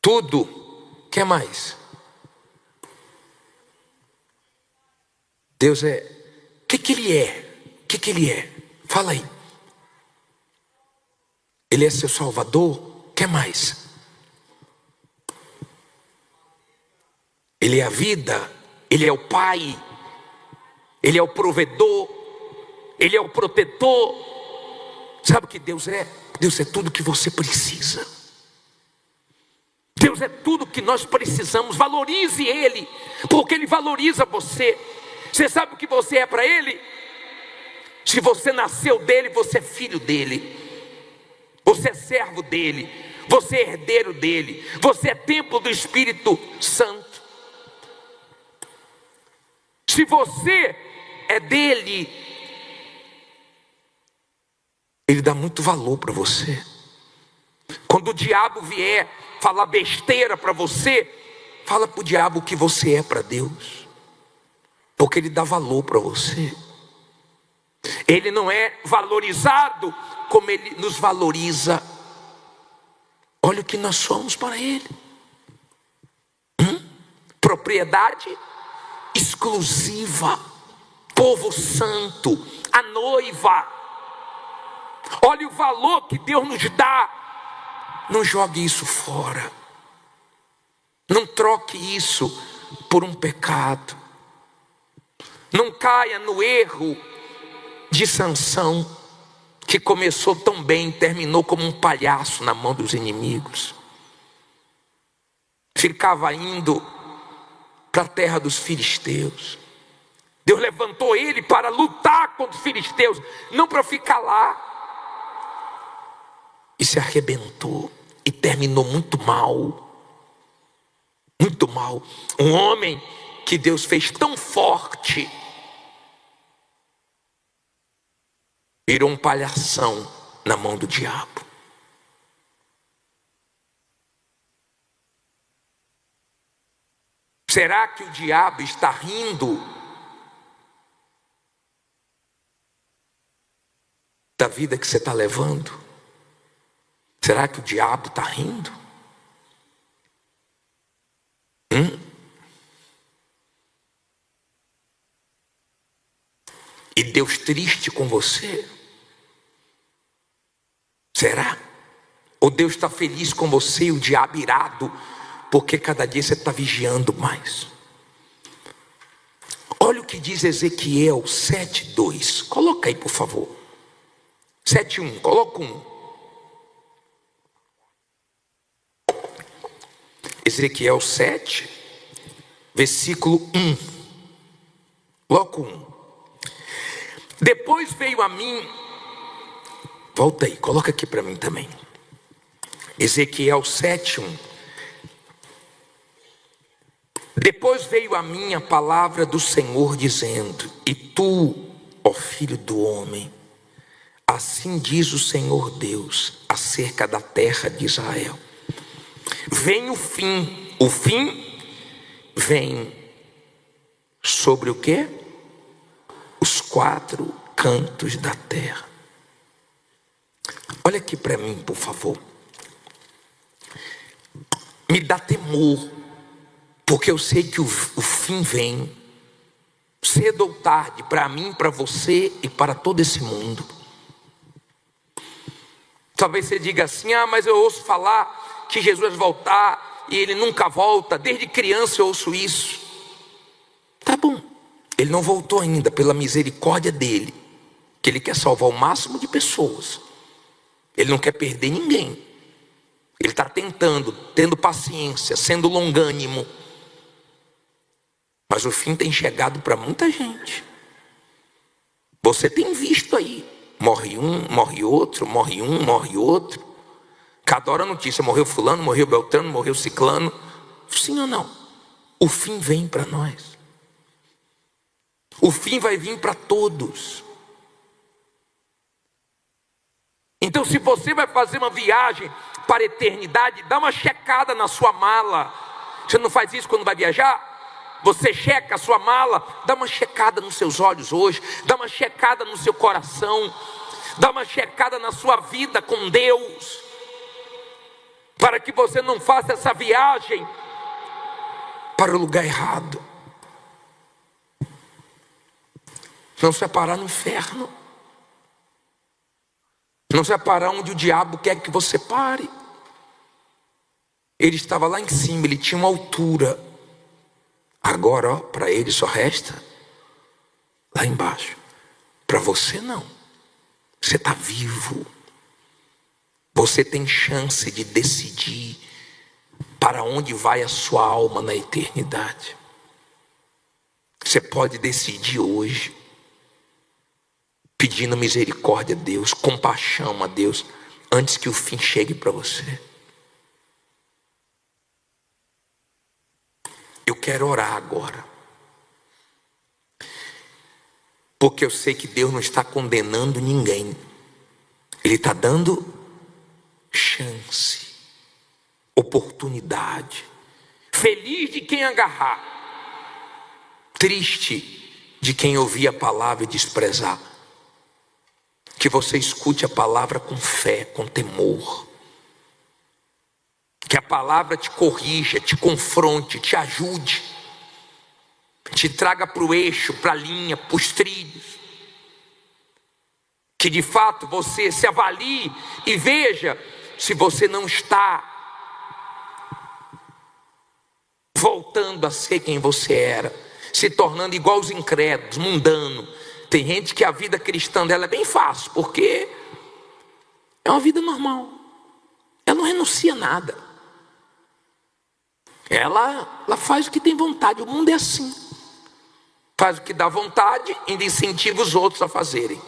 Tudo. O que mais? Deus é. O que Ele é? O que Ele é? Fala aí. Ele é seu Salvador? O que mais? Ele é a vida. Ele é o Pai. Ele é o provedor. Ele é o protetor. Sabe o que Deus é? Deus é tudo que você precisa. Deus é tudo que nós precisamos. Valorize Ele, porque Ele valoriza você. Você sabe o que você é para Ele? Se você nasceu dele, você é filho dele. Você é servo dele. Você é herdeiro dele. Você é templo do Espírito Santo. Se você é dele, Ele dá muito valor para você. Quando o diabo vier falar besteira para você, fala para o diabo o que você é para Deus, porque Ele dá valor para você. Ele não é valorizado como Ele nos valoriza. Olha o que nós somos para Ele. Propriedade exclusiva, povo santo, a noiva. Olha o valor que Deus nos dá. Não jogue isso fora. Não troque isso por um pecado. Não caia no erro de Sansão, que começou tão bem, terminou como um palhaço na mão dos inimigos. Ficava indo para a terra dos filisteus. Deus levantou ele para lutar contra os filisteus, não para ficar lá. E se arrebentou e terminou muito mal. Muito mal. Um homem que Deus fez tão forte, virou um palhação na mão do diabo. Será que o diabo está rindo da vida que você está levando? Será que o diabo está rindo? E Deus triste com você? Será? Ou Deus está feliz com você e o diabo irado, porque cada dia você está vigiando mais? Olha o que diz Ezequiel 7:2. Coloca aí, por favor. 7:1, coloca 1. Ezequiel 7, versículo 1. Coloca 1. Depois veio a mim. Volta aí, coloca aqui para mim também. Ezequiel 7:1. Depois veio a mim a palavra do Senhor dizendo: E tu, ó filho do homem, assim diz o Senhor Deus acerca da terra de Israel: vem o fim vem sobre o quê? Os 4 cantos da terra. Olha aqui para mim, por favor. Me dá temor, porque eu sei que o fim vem, cedo ou tarde, para mim, para você e para todo esse mundo. Talvez você diga assim: ah, mas eu ouço falar que Jesus vai voltar e ele nunca volta. Desde criança eu ouço isso. Tá bom, ele não voltou ainda, pela misericórdia dele, que ele quer salvar o máximo de pessoas. Ele não quer perder ninguém. Ele está tentando, tendo paciência, sendo longânimo. Mas o fim tem chegado para muita gente. Você tem visto aí, morre um, morre outro, morre um, morre outro. Cada hora a notícia: morreu fulano, morreu beltrano, morreu ciclano. Sim ou não? O fim vem para nós. O fim vai vir para todos. Então, se você vai fazer uma viagem para a eternidade, dá uma checada na sua mala. Você não faz isso quando vai viajar? Você checa a sua mala, dá uma checada nos seus olhos hoje, dá uma checada no seu coração, dá uma checada na sua vida com Deus, para que você não faça essa viagem para o lugar errado. Não se vai parar no inferno. Não se vai parar onde o diabo quer que você pare. Ele estava lá em cima, ele tinha uma altura. Agora, para ele só resta lá embaixo. Para você não. Você está vivo. Você tem chance de decidir para onde vai a sua alma na eternidade. Você pode decidir hoje, pedindo misericórdia a Deus, compaixão a Deus, antes que o fim chegue para você. Eu quero orar agora, porque eu sei que Deus não está condenando ninguém. Ele está dando chance, oportunidade. Feliz de quem agarrar, triste de quem ouvir a palavra e desprezar. Que você escute a palavra com fé, com temor. Que a palavra te corrija, te confronte, te ajude. Te traga para o eixo, para a linha, para os trilhos. Que de fato você se avalie e veja se você não está voltando a ser quem você era, se tornando igual aos incrédulos, mundano. Tem gente que a vida cristã dela é bem fácil, porque é uma vida normal. Ela não renuncia a nada. Ela faz o que tem vontade. O mundo é assim. Faz o que dá vontade, ainda incentiva os outros a fazerem.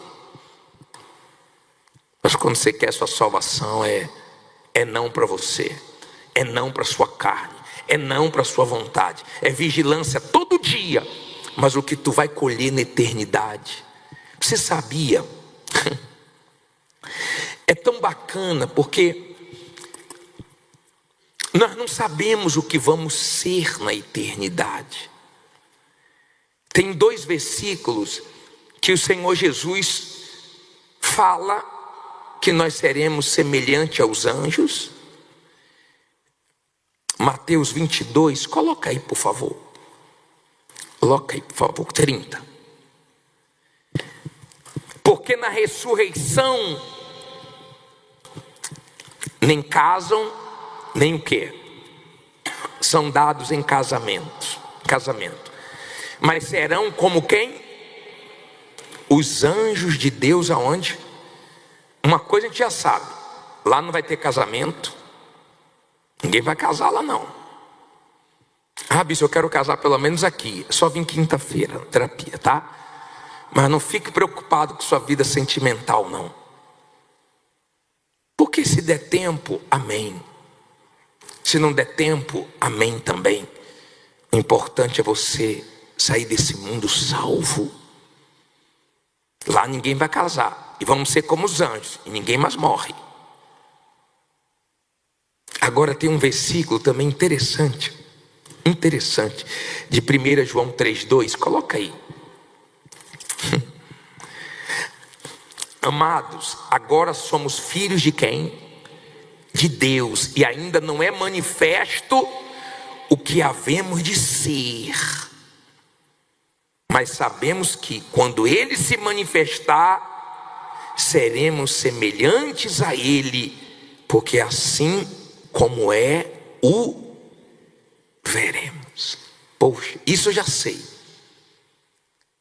Mas quando você quer sua salvação, é não para você, é não para sua carne, é não para sua vontade, é vigilância todo dia. Mas o que tu vai colher na eternidade, você sabia? É tão bacana, porque nós não sabemos o que vamos ser na eternidade. Tem 2 versículos que o Senhor Jesus fala que nós seremos semelhante aos anjos. Mateus 22, coloca aí por favor. Coloca aí por favor, 30. Porque na ressurreição nem casam, nem o quê? São dados em casamento. Mas serão como quem? Os anjos de Deus aonde? Uma coisa a gente já sabe. Lá não vai ter casamento. Ninguém vai casar lá não. Ah, bicho, eu quero casar pelo menos aqui. Só vim quinta-feira, terapia, tá? Mas não fique preocupado com sua vida sentimental não. Porque se der tempo, amém. Se não der tempo, amém também. O importante é você sair desse mundo salvo. Lá ninguém vai casar. E vamos ser como os anjos. E ninguém mais morre. Agora tem um versículo também interessante. interessante de 1 João 3,2, coloca aí. Amados, agora somos filhos de quem? De Deus, e ainda não é manifesto o que havemos de ser, mas sabemos que quando Ele se manifestar, seremos semelhantes a Ele, porque assim como é, o veremos. Poxa, isso eu já sei,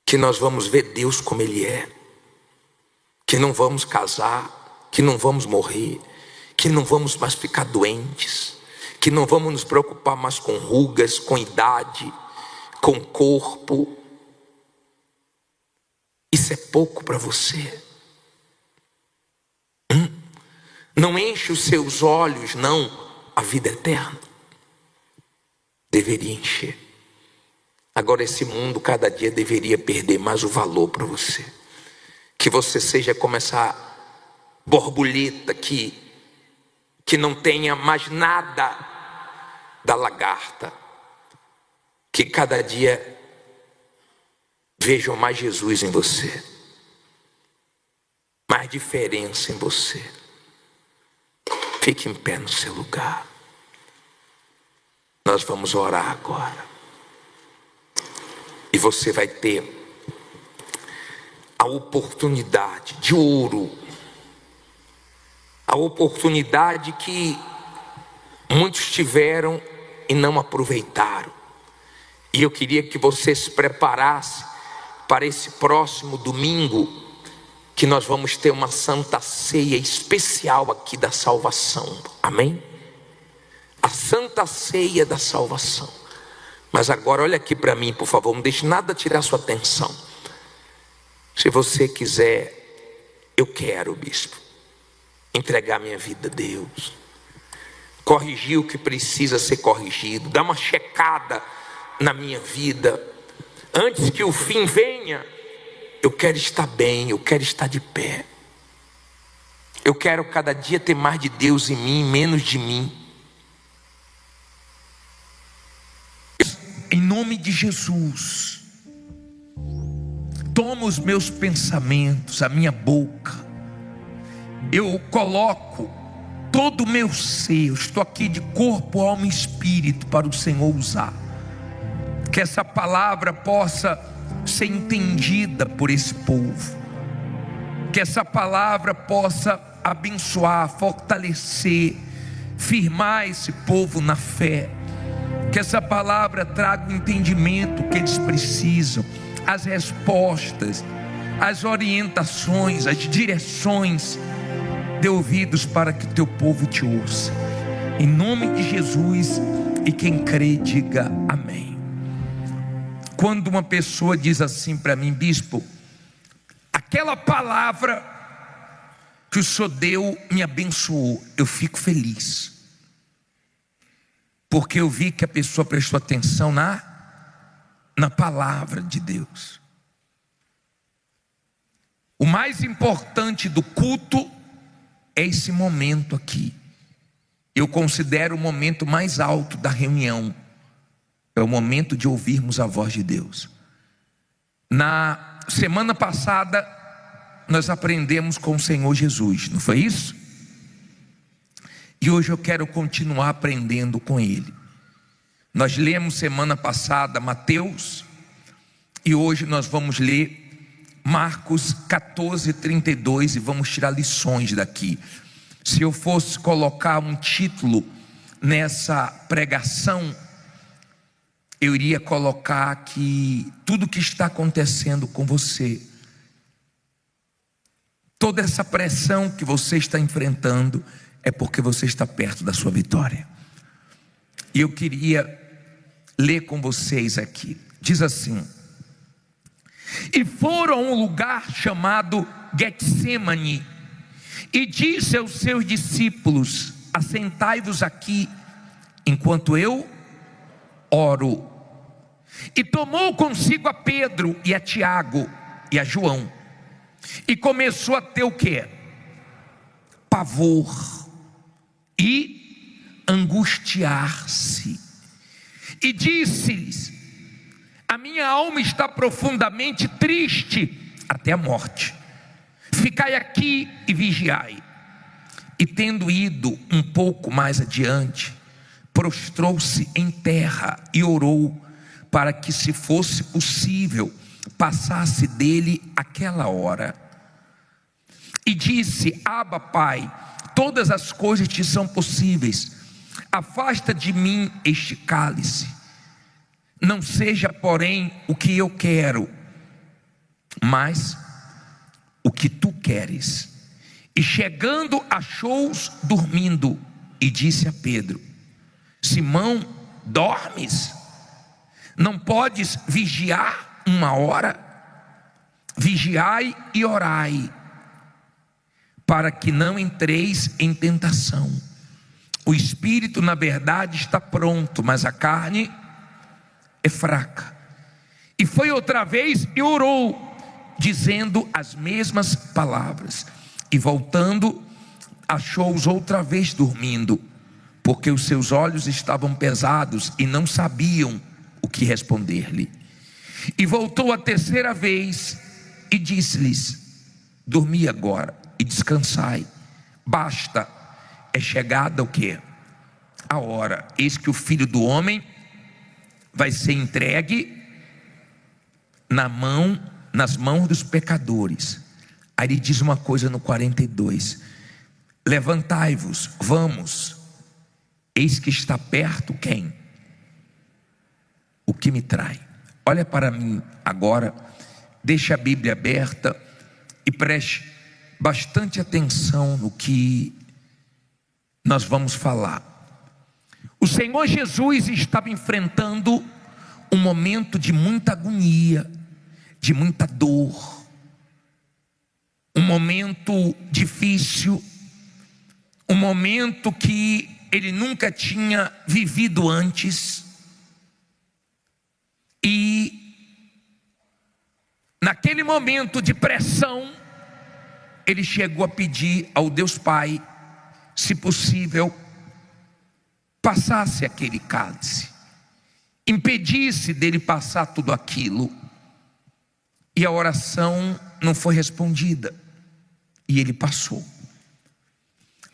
que nós vamos ver Deus como Ele é, que não vamos casar, que não vamos morrer, que não vamos mais ficar doentes, que não vamos nos preocupar mais com rugas, com idade, com corpo. Isso é pouco para você? Não enche os seus olhos, não, a vida eterna. Deveria encher. Agora esse mundo cada dia deveria perder mais o valor para você. Que você seja como essa borboleta que não tenha mais nada da lagarta. Que cada dia vejam mais Jesus em você, mais diferença em você. Fique em pé no seu lugar. Nós vamos orar agora. E você vai ter a oportunidade de ouro, a oportunidade que muitos tiveram e não aproveitaram. E eu queria que você se preparasse para esse próximo domingo, que nós vamos ter uma santa ceia especial aqui da salvação. Amém? A santa ceia da salvação. Mas agora olha aqui para mim, por favor, não deixe nada tirar sua atenção. Se você quiser, eu quero, bispo, entregar minha vida a Deus, corrigir o que precisa ser corrigido, dar uma checada na minha vida, antes que o fim venha. Eu quero estar bem, eu quero estar de pé, eu quero cada dia ter mais de Deus em mim, menos de mim. Em nome de Jesus, toma os meus pensamentos, a minha boca, eu coloco todo o meu ser, eu estou aqui de corpo, alma e espírito para o Senhor usar. Que essa palavra possa ser entendida por esse povo, que essa palavra possa abençoar, fortalecer, firmar esse povo na fé, que essa palavra traga o entendimento que eles precisam, as respostas, as orientações, as direções. Dê ouvidos para que o teu povo te ouça, em nome de Jesus. E quem crê diga amém. Quando uma pessoa diz assim para mim: bispo, aquela palavra que o Senhor deu me abençoou, eu fico feliz, porque eu vi que a pessoa prestou atenção na palavra de Deus. O mais importante do culto é esse momento aqui. Eu considero o momento mais alto da reunião. É o momento de ouvirmos a voz de Deus. Na semana passada, nós aprendemos com o Senhor Jesus, não foi isso? E hoje eu quero continuar aprendendo com Ele. Nós lemos semana passada Mateus, e hoje nós vamos ler Marcos 14:32, e vamos tirar lições daqui. Se eu fosse colocar um título nessa pregação, eu iria colocar que tudo que está acontecendo com você, toda essa pressão que você está enfrentando, é porque você está perto da sua vitória. E eu queria ler com vocês aqui. Diz assim: e foram a um lugar chamado Getsemane, e disse aos seus discípulos: assentai-vos aqui, enquanto eu oro. E tomou consigo a Pedro e a Tiago e a João, e começou a ter o quê? Pavor e angustiar-se. E disse-lhes: a minha alma está profundamente triste até a morte. Ficai aqui e vigiai. E tendo ido um pouco mais adiante, prostrou-se em terra e orou para que, se fosse possível, passasse dele aquela hora. E disse: Abba, Pai, todas as coisas te são possíveis. Afasta de mim este cálice. Não seja, porém, o que eu quero, mas o que tu queres. E chegando, achou-os dormindo, e disse a Pedro: Simão, dormes? Não podes vigiar uma hora? Vigiai e orai, para que não entreis em tentação. O espírito, na verdade, está pronto, mas a carne é fraca. E foi outra vez e orou, dizendo as mesmas palavras. E voltando, achou-os outra vez dormindo, porque os seus olhos estavam pesados e não sabiam o que responder-lhe. E voltou a terceira vez e disse-lhes: dormi agora e descansai, basta, é chegada o quê? A hora. Eis que o Filho do Homem vai ser entregue nas mãos dos pecadores. Aí ele diz uma coisa no 42: levantai-vos, vamos, eis que está perto quem? O que me trai. Olha para mim agora, deixe a Bíblia aberta e preste bastante atenção no que nós vamos falar. O Senhor Jesus estava enfrentando um momento de muita agonia, de muita dor, um momento difícil, um momento que ele nunca tinha vivido antes. E naquele momento de pressão, ele chegou a pedir ao Deus Pai, se possível, passasse aquele cálice, impedisse dele passar tudo aquilo. E a oração não foi respondida, e ele passou.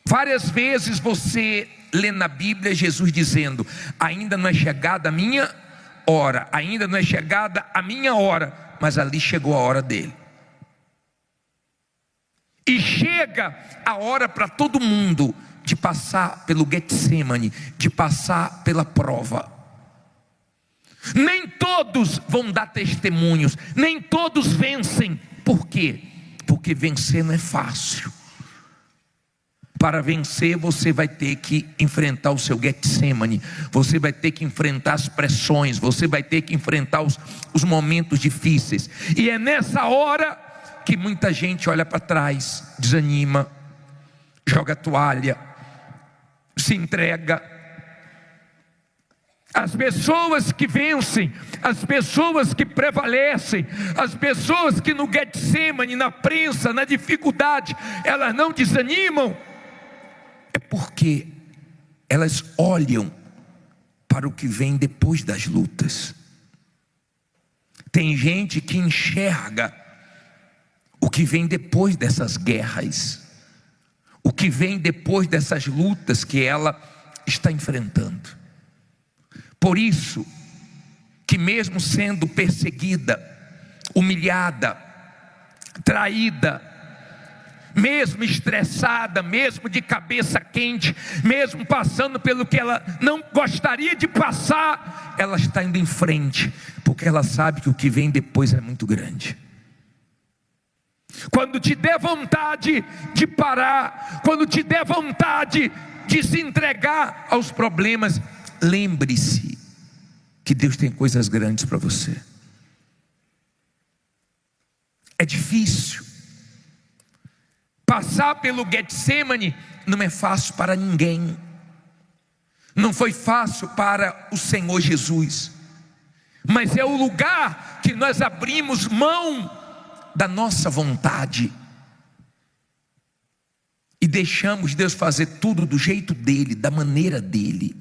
Várias vezes você lê na Bíblia Jesus dizendo: ainda não é chegada a minha hora, ainda não é chegada a minha hora, mas ali chegou a hora dele. E chega a hora para todo mundo de passar pelo Getsemane, de passar pela prova. Nem todos vão dar testemunhos, nem todos vencem. Por quê? Porque vencer não é fácil. Para vencer, você vai ter que enfrentar o seu Getsemane, você vai ter que enfrentar as pressões, você vai ter que enfrentar os momentos difíceis. E é nessa hora que muita gente olha para trás, desanima, joga a toalha, se entrega. As pessoas que vencem, as pessoas que prevalecem, as pessoas que no Getsemane, na prensa, na dificuldade, elas não desanimam, é porque elas olham para o que vem depois das lutas. Tem gente que enxerga o que vem depois dessas guerras, o que vem depois dessas lutas que ela está enfrentando. Por isso que, mesmo sendo perseguida, humilhada, traída, mesmo estressada, mesmo de cabeça quente, mesmo passando pelo que ela não gostaria de passar, ela está indo em frente, porque ela sabe que o que vem depois é muito grande. Quando te der vontade de parar, quando te der vontade de se entregar aos problemas, lembre-se que Deus tem coisas grandes para você. É difícil. Passar pelo Getsemane não é fácil para ninguém. Não foi fácil para o Senhor Jesus. Mas é o lugar que nós abrimos mão da nossa vontade e deixamos Deus fazer tudo do jeito dele, da maneira dele.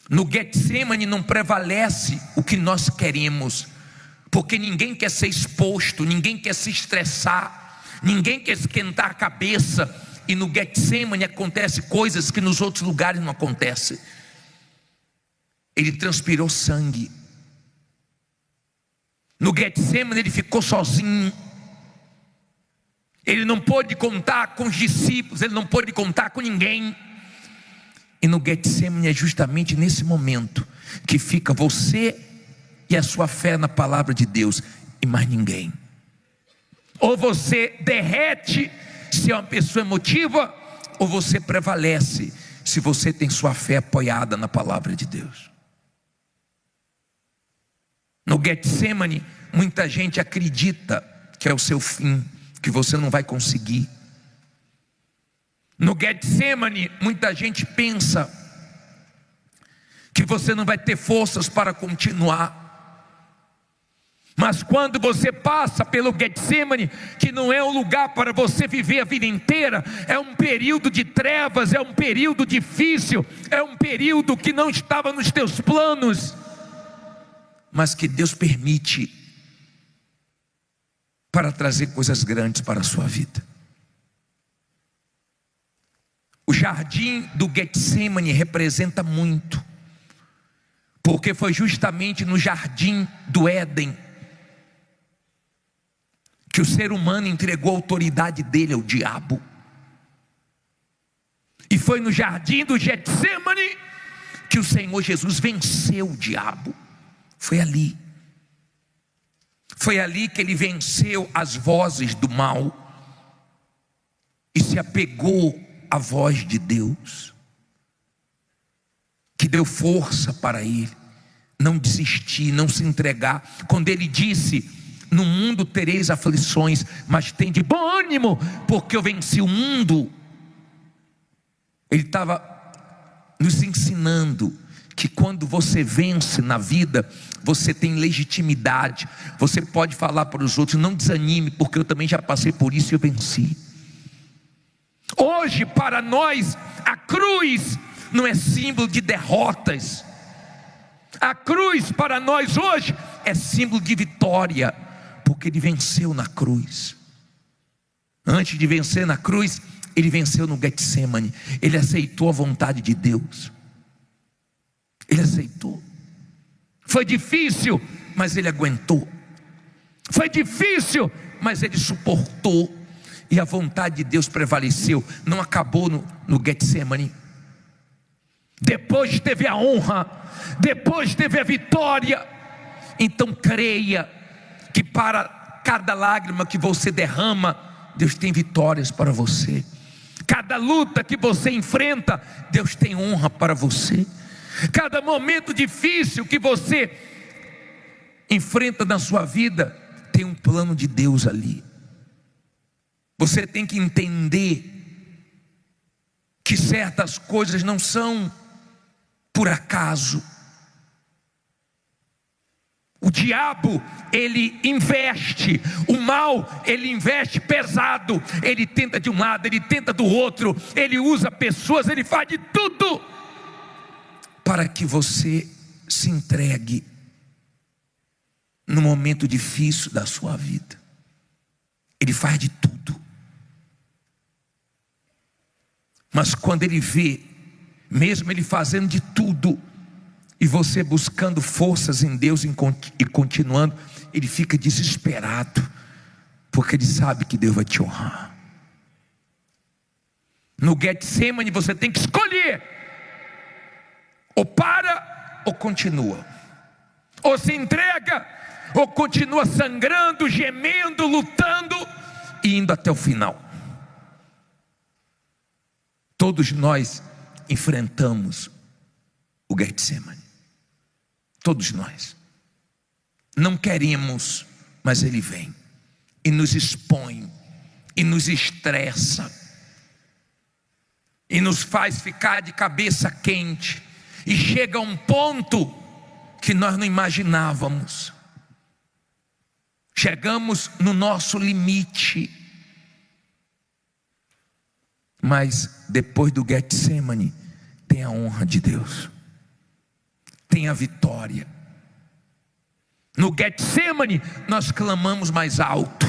No Getsemane não prevalece o que nós queremos, porque ninguém quer ser exposto, ninguém quer se estressar, ninguém quer esquentar a cabeça. E no Getsemane acontecem coisas que nos outros lugares não acontecem. Ele transpirou sangue. No Getsemane ele ficou sozinho. Ele não pôde contar com os discípulos, ele não pôde contar com ninguém. E no Getsemane é justamente nesse momento que fica você e a sua fé na palavra de Deus, e mais ninguém. Ou você derrete se é uma pessoa emotiva, ou você prevalece se você tem sua fé apoiada na palavra de Deus. No Getsemane, muita gente acredita que é o seu fim, que você não vai conseguir. No Getsemane, muita gente pensa que você não vai ter forças para continuar. Mas quando você passa pelo Getsemane, que não é um lugar para você viver a vida inteira, é um período de trevas, é um período difícil, é um período que não estava nos teus planos, mas que Deus permite para trazer coisas grandes para a sua vida. O jardim do Getsemane representa muito, porque foi justamente no jardim do Éden que o ser humano entregou a autoridade dele ao diabo. E foi no jardim do Getsemane que o Senhor Jesus venceu o diabo. Foi ali. Foi ali que ele venceu as vozes do mal e se apegou à voz de Deus, que deu força para ele não desistir, não se entregar. Quando ele disse: no mundo tereis aflições, mas tende bom ânimo, porque eu venci o mundo. Ele estava nos ensinando que quando você vence na vida, você tem legitimidade. Você pode falar para os outros: não desanime, porque eu também já passei por isso e eu venci. Hoje para nós a cruz não é símbolo de derrotas. A cruz para nós hoje é símbolo de vitória, porque ele venceu na cruz. Antes de vencer na cruz, ele venceu no Getsemane. Ele aceitou a vontade de Deus. Ele aceitou. Foi difícil, mas ele aguentou. Foi difícil, mas ele suportou. E a vontade de Deus prevaleceu. Não acabou no Getsemane. Depois teve a honra, depois teve a vitória. Então creia que para cada lágrima que você derrama, Deus tem vitórias para você. Cada luta que você enfrenta, Deus tem honra para você. Cada momento difícil que você enfrenta na sua vida, tem um plano de Deus ali. Você tem que entender que certas coisas não são por acaso. O diabo, ele investe, o mal, ele investe pesado. Ele tenta de um lado, ele tenta do outro, ele usa pessoas, ele faz de tudo para que você se entregue no momento difícil da sua vida. Ele faz de tudo. Mas quando ele vê, mesmo ele fazendo de tudo, e você buscando forças em Deus e continuando, ele fica desesperado, porque ele sabe que Deus vai te honrar. No Getsemane você tem que escolher: ou para ou continua, ou se entrega ou continua sangrando, gemendo, lutando e indo até o final. Todos nós enfrentamos o Getsemane. Todos nós. Não queremos, mas ele vem e nos expõe e nos estressa e nos faz ficar de cabeça quente, e chega a um ponto que nós não imaginávamos. Chegamos no nosso limite. Mas depois do Getsemane tem a honra de Deus. tem a vitória. No Getsemane, nós clamamos mais alto,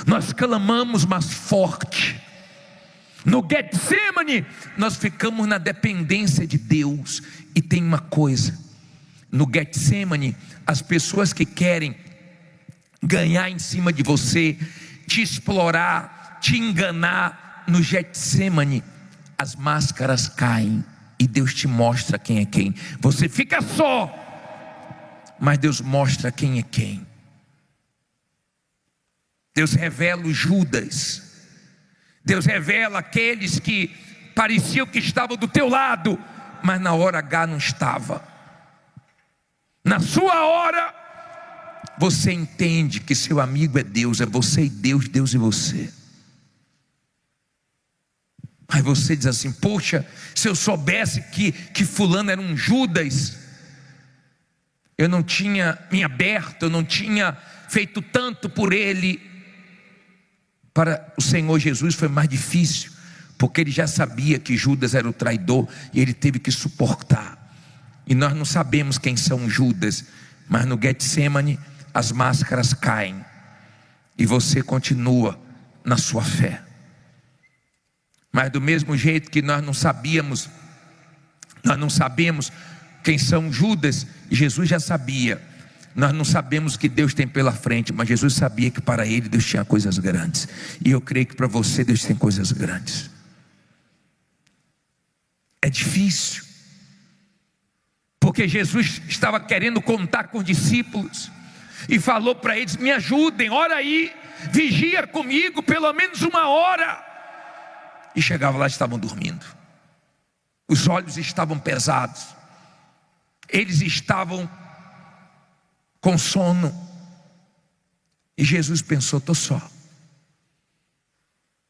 nós clamamos mais forte. No Getsemane, nós ficamos na dependência de Deus. E tem uma coisa: no Getsemane, as pessoas que querem ganhar em cima de você, te explorar, te enganar, no Getsemane, as máscaras caem e Deus te mostra quem é quem. Você fica só, mas Deus mostra quem é quem. Deus revela o Judas, Deus revela aqueles que pareciam que estavam do teu lado, mas na hora H não estava. Na sua hora, você entende que seu amigo é Deus, é você e Deus, Deus e você. Aí você diz assim: poxa, se eu soubesse que fulano era um Judas, eu não tinha me aberto, eu não tinha feito tanto por ele. Para o Senhor Jesus foi mais difícil, porque ele já sabia que Judas era o traidor, e ele teve que suportar. E nós não sabemos quem são Judas, mas no Getsemane as máscaras caem, e você continua na sua fé. Mas do mesmo jeito que nós não sabemos quem são Judas, Jesus já sabia. Nós não sabemos o que Deus tem pela frente, mas Jesus sabia que para ele Deus tinha coisas grandes. E eu creio que para você Deus tem coisas grandes. É difícil, porque Jesus estava querendo contar com os discípulos e falou para eles: me ajudem, ora aí, vigia comigo pelo menos 1 hora. E chegava lá, estavam dormindo, os olhos estavam pesados, eles estavam com sono. E Jesus pensou: estou só,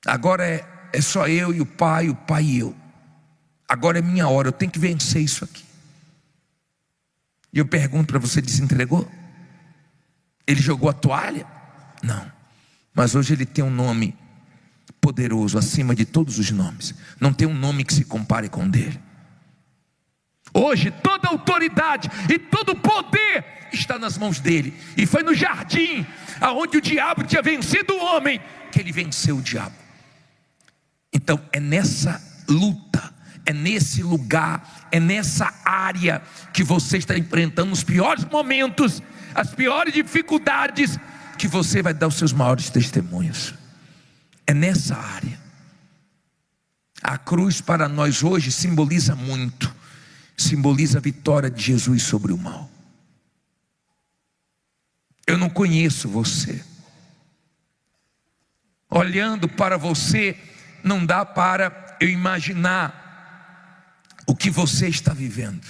agora é só eu e o Pai e eu. Agora é minha hora, eu tenho que vencer isso aqui. E eu pergunto para você: desentregou? Ele jogou a toalha? Não. Mas hoje ele tem um nome poderoso, acima de todos os nomes. Não tem um nome que se compare com o dele. Hoje toda autoridade e todo poder está nas mãos dele. E foi no jardim, aonde o diabo tinha vencido o homem, que ele venceu o diabo. Então é nessa luta, é nesse lugar, é nessa área que você está enfrentando os piores momentos, as piores dificuldades, que você vai dar os seus maiores testemunhos. É nessa área. A cruz para nós hoje simboliza muito. Simboliza a vitória de Jesus sobre o mal. Eu não conheço você. Olhando para você, não dá para eu imaginar o que você está vivendo.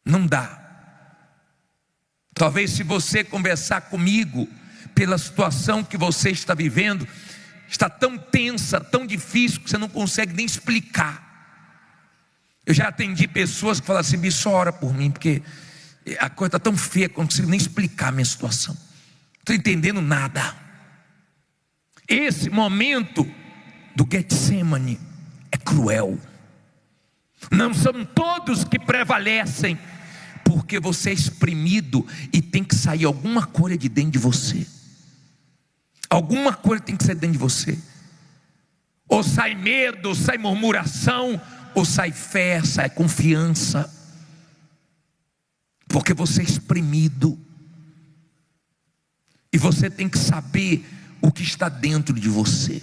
Não dá. Talvez se você conversar comigo, pela situação que você está vivendo, está tão tensa, tão difícil, que você não consegue nem explicar. Eu já atendi pessoas que falam assim: me só ora por mim, porque a coisa está tão feia que eu não consigo nem explicar a minha situação, não estou entendendo nada. Esse momento do Getsemane é cruel. Não são todos que prevalecem, porque você é exprimido e tem que sair alguma coisa de dentro de você. Alguma coisa tem que sair dentro de você. Ou sai medo, ou sai murmuração, ou sai fé, sai confiança. Porque você é exprimido. E você tem que saber o que está dentro de você.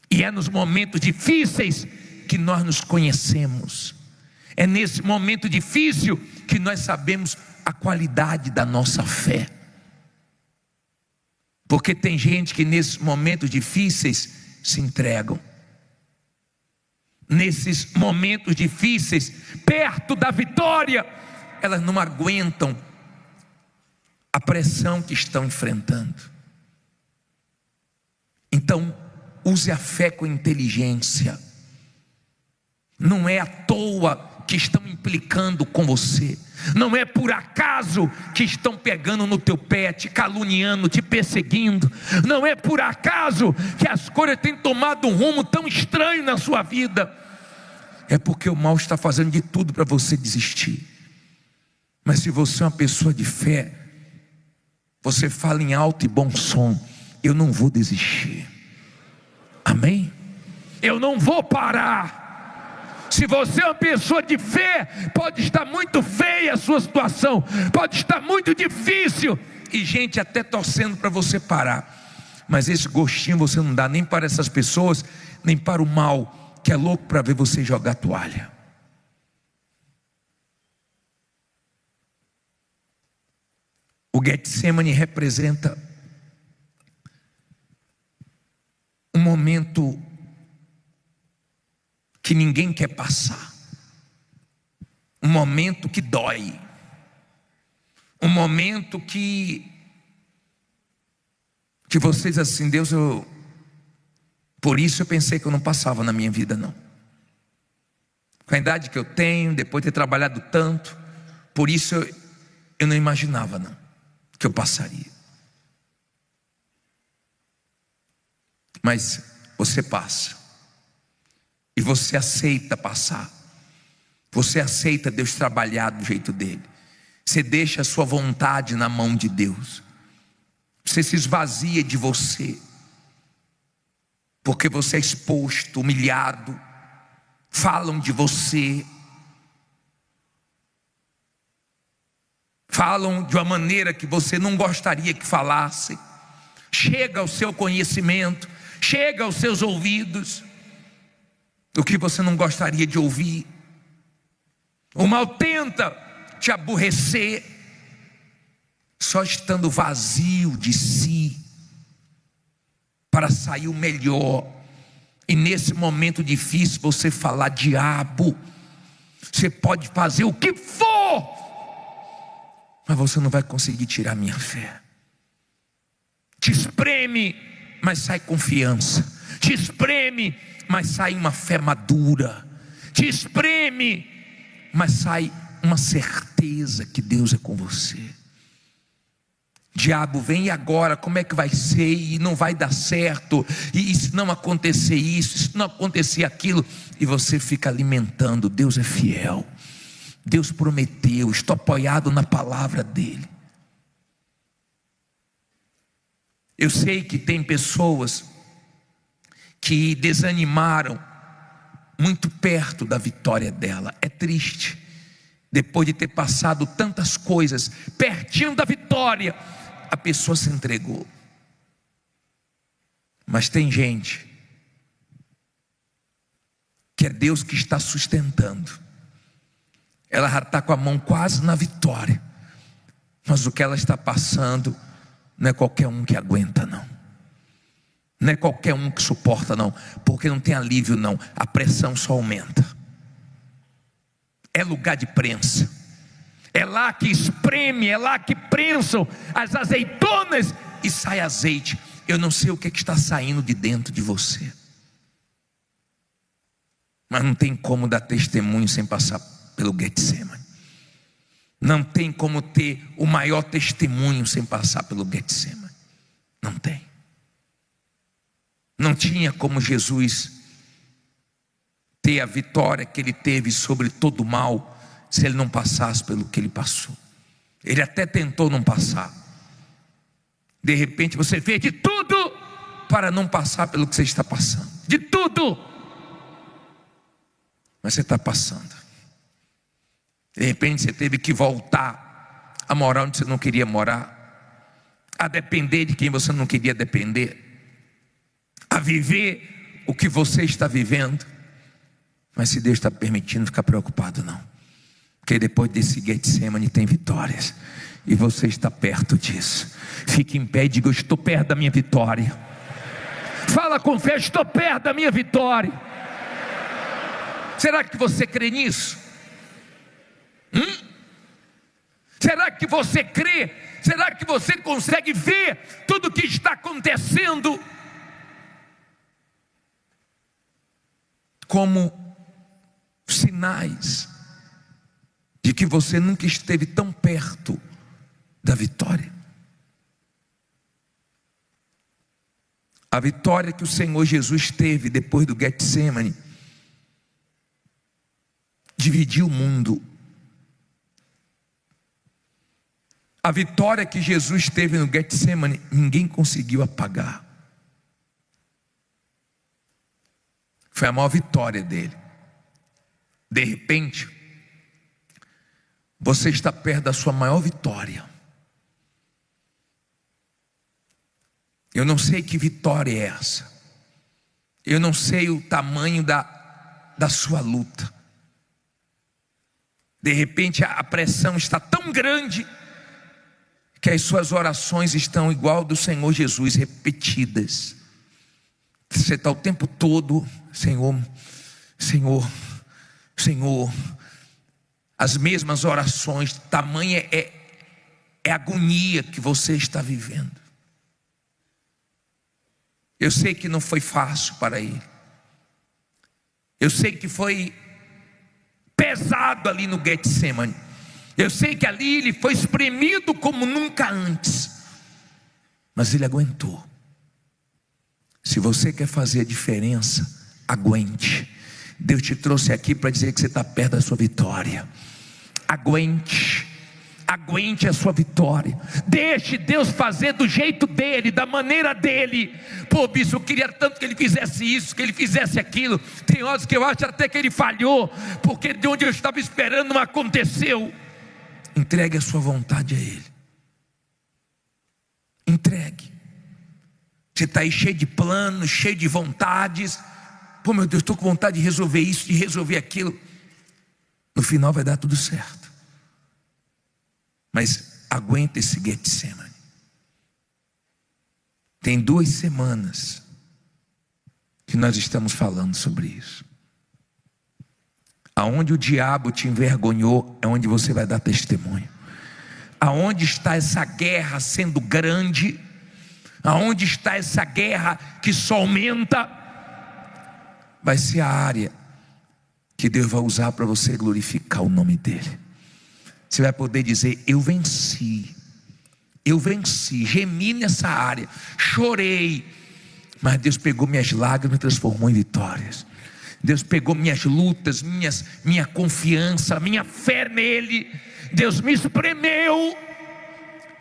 E é nos momentos difíceis que nós nos conhecemos. É nesse momento difícil que nós sabemos a qualidade da nossa fé. Porque tem gente que nesses momentos difíceis se entregam. Nesses momentos difíceis, perto da vitória, elas não aguentam a pressão que estão enfrentando. Então, use a fé com inteligência. Não é à toa que estão implicando com você. Não é por acaso que estão pegando no teu pé, te caluniando, te perseguindo. Não é por acaso que as coisas têm tomado um rumo tão estranho na sua vida. é porque o mal está fazendo de tudo para você desistir. Mas se você é uma pessoa de fé, você fala em alto e bom som: eu não vou desistir. Amém? Eu não vou parar. Se você é uma pessoa de fé, pode estar muito feia a sua situação, pode estar muito difícil, e gente até torcendo para você parar, mas esse gostinho você não dá nem para essas pessoas, nem para o mal, que é louco para ver você jogar a toalha. O Getsemane representa um momento que ninguém quer passar, um momento que dói, um momento que você diz assim: Deus, por isso eu pensei que eu não passava na minha vida não. Com a idade que eu tenho, depois de ter trabalhado tanto, por isso eu não imaginava não, que eu passaria. Mas você passa, e você aceita passar, você aceita Deus trabalhar do jeito dele, você deixa a sua vontade na mão de Deus, você se esvazia de você, porque você é exposto, humilhado, falam de você, falam de uma maneira que você não gostaria que falassem, chega ao seu conhecimento, chega aos seus ouvidos o que você não gostaria de ouvir. O mal tenta te aborrecer, só estando vazio de si, para sair o melhor. E nesse momento difícil você falar: diabo, você pode fazer o que for, mas você não vai conseguir tirar minha fé. Te espreme, mas sai confiança. Te espreme, mas sai uma fé madura. Te espreme, mas sai uma certeza que Deus é com você. Diabo, vem, e agora como é que vai ser? E não vai dar certo, e se não acontecer isso, se não acontecer aquilo, e você fica alimentando: Deus é fiel, Deus prometeu, estou apoiado na palavra dele. Eu sei que tem pessoas que desanimaram muito perto da vitória dela. É triste, depois de ter passado tantas coisas, pertinho da vitória, a pessoa se entregou. Mas tem gente que é Deus que está sustentando. Ela já está com a mão quase na vitória, mas o que ela está passando não é qualquer um que aguenta não. Não é qualquer um que suporta não, porque não tem alívio não, a pressão só aumenta. É lugar de prensa, é lá que espreme, é lá que prensam as azeitonas e sai azeite. Eu não sei o que está saindo de dentro de você, mas não tem como dar testemunho sem passar pelo Getsemane. Não tem como ter o maior testemunho sem passar pelo Getsemane. Não tem. Não tinha como Jesus ter a vitória que ele teve sobre todo o mal se ele não passasse pelo que ele passou. Ele até tentou não passar. De repente você fez de tudo para não passar pelo que você está passando. De tudo. Mas você está passando. De repente você teve que voltar a morar onde você não queria morar, a depender de quem você não queria depender, a viver o que você está vivendo. Mas se Deus está permitindo, ficar preocupado não, porque depois desse Getsemane tem vitórias, e você está perto disso. Fique em pé e diga: eu estou perto da minha vitória. Fala com fé: estou perto da minha vitória. Será que você crê nisso? Será que você crê? Será que você consegue ver tudo o que está acontecendo como sinais de que você nunca esteve tão perto da vitória? A vitória que o Senhor Jesus teve depois do Getsemane dividiu o mundo. A vitória que Jesus teve no Getsemane, ninguém conseguiu apagar. Foi a maior vitória dele. De repente, você está perto da sua maior vitória. Eu não sei que vitória é essa. Eu não sei o tamanho da sua luta. De repente a pressão está tão grande que as suas orações estão igual do Senhor Jesus, repetidas. Você está o tempo todo: Senhor, Senhor, Senhor. As mesmas orações, tamanha é a agonia que você está vivendo. Eu sei que não foi fácil para ele. Eu sei que foi pesado ali no Getsemane. Eu sei que ali ele foi espremido como nunca antes. Mas ele aguentou. Se você quer fazer a diferença, aguente. Deus te trouxe aqui para dizer que você está perto da sua vitória. Aguente. Aguente a sua vitória. Deixe Deus fazer do jeito dele, da maneira dele. Pô, bispo, eu queria tanto que ele fizesse isso, que ele fizesse aquilo. Tem horas que eu acho até que ele falhou, porque de onde eu estava esperando não aconteceu. Entregue a sua vontade a ele. Entregue. Você está aí cheio de planos, cheio de vontades. Pô, meu Deus, estou com vontade de resolver isso, de resolver aquilo. No final vai dar tudo certo. Mas aguenta esse Getsemane. Tem 2 semanas que nós estamos falando sobre isso. Aonde o diabo te envergonhou é onde você vai dar testemunho. Aonde está essa guerra sendo grande, aonde está essa guerra que só aumenta, vai ser a área que Deus vai usar para você glorificar o nome dele. Você vai poder dizer: eu venci, gemi nessa área, chorei, mas Deus pegou minhas lágrimas e transformou em vitórias. Deus pegou minhas lutas, minha confiança, minha fé nele. Deus me espremeu,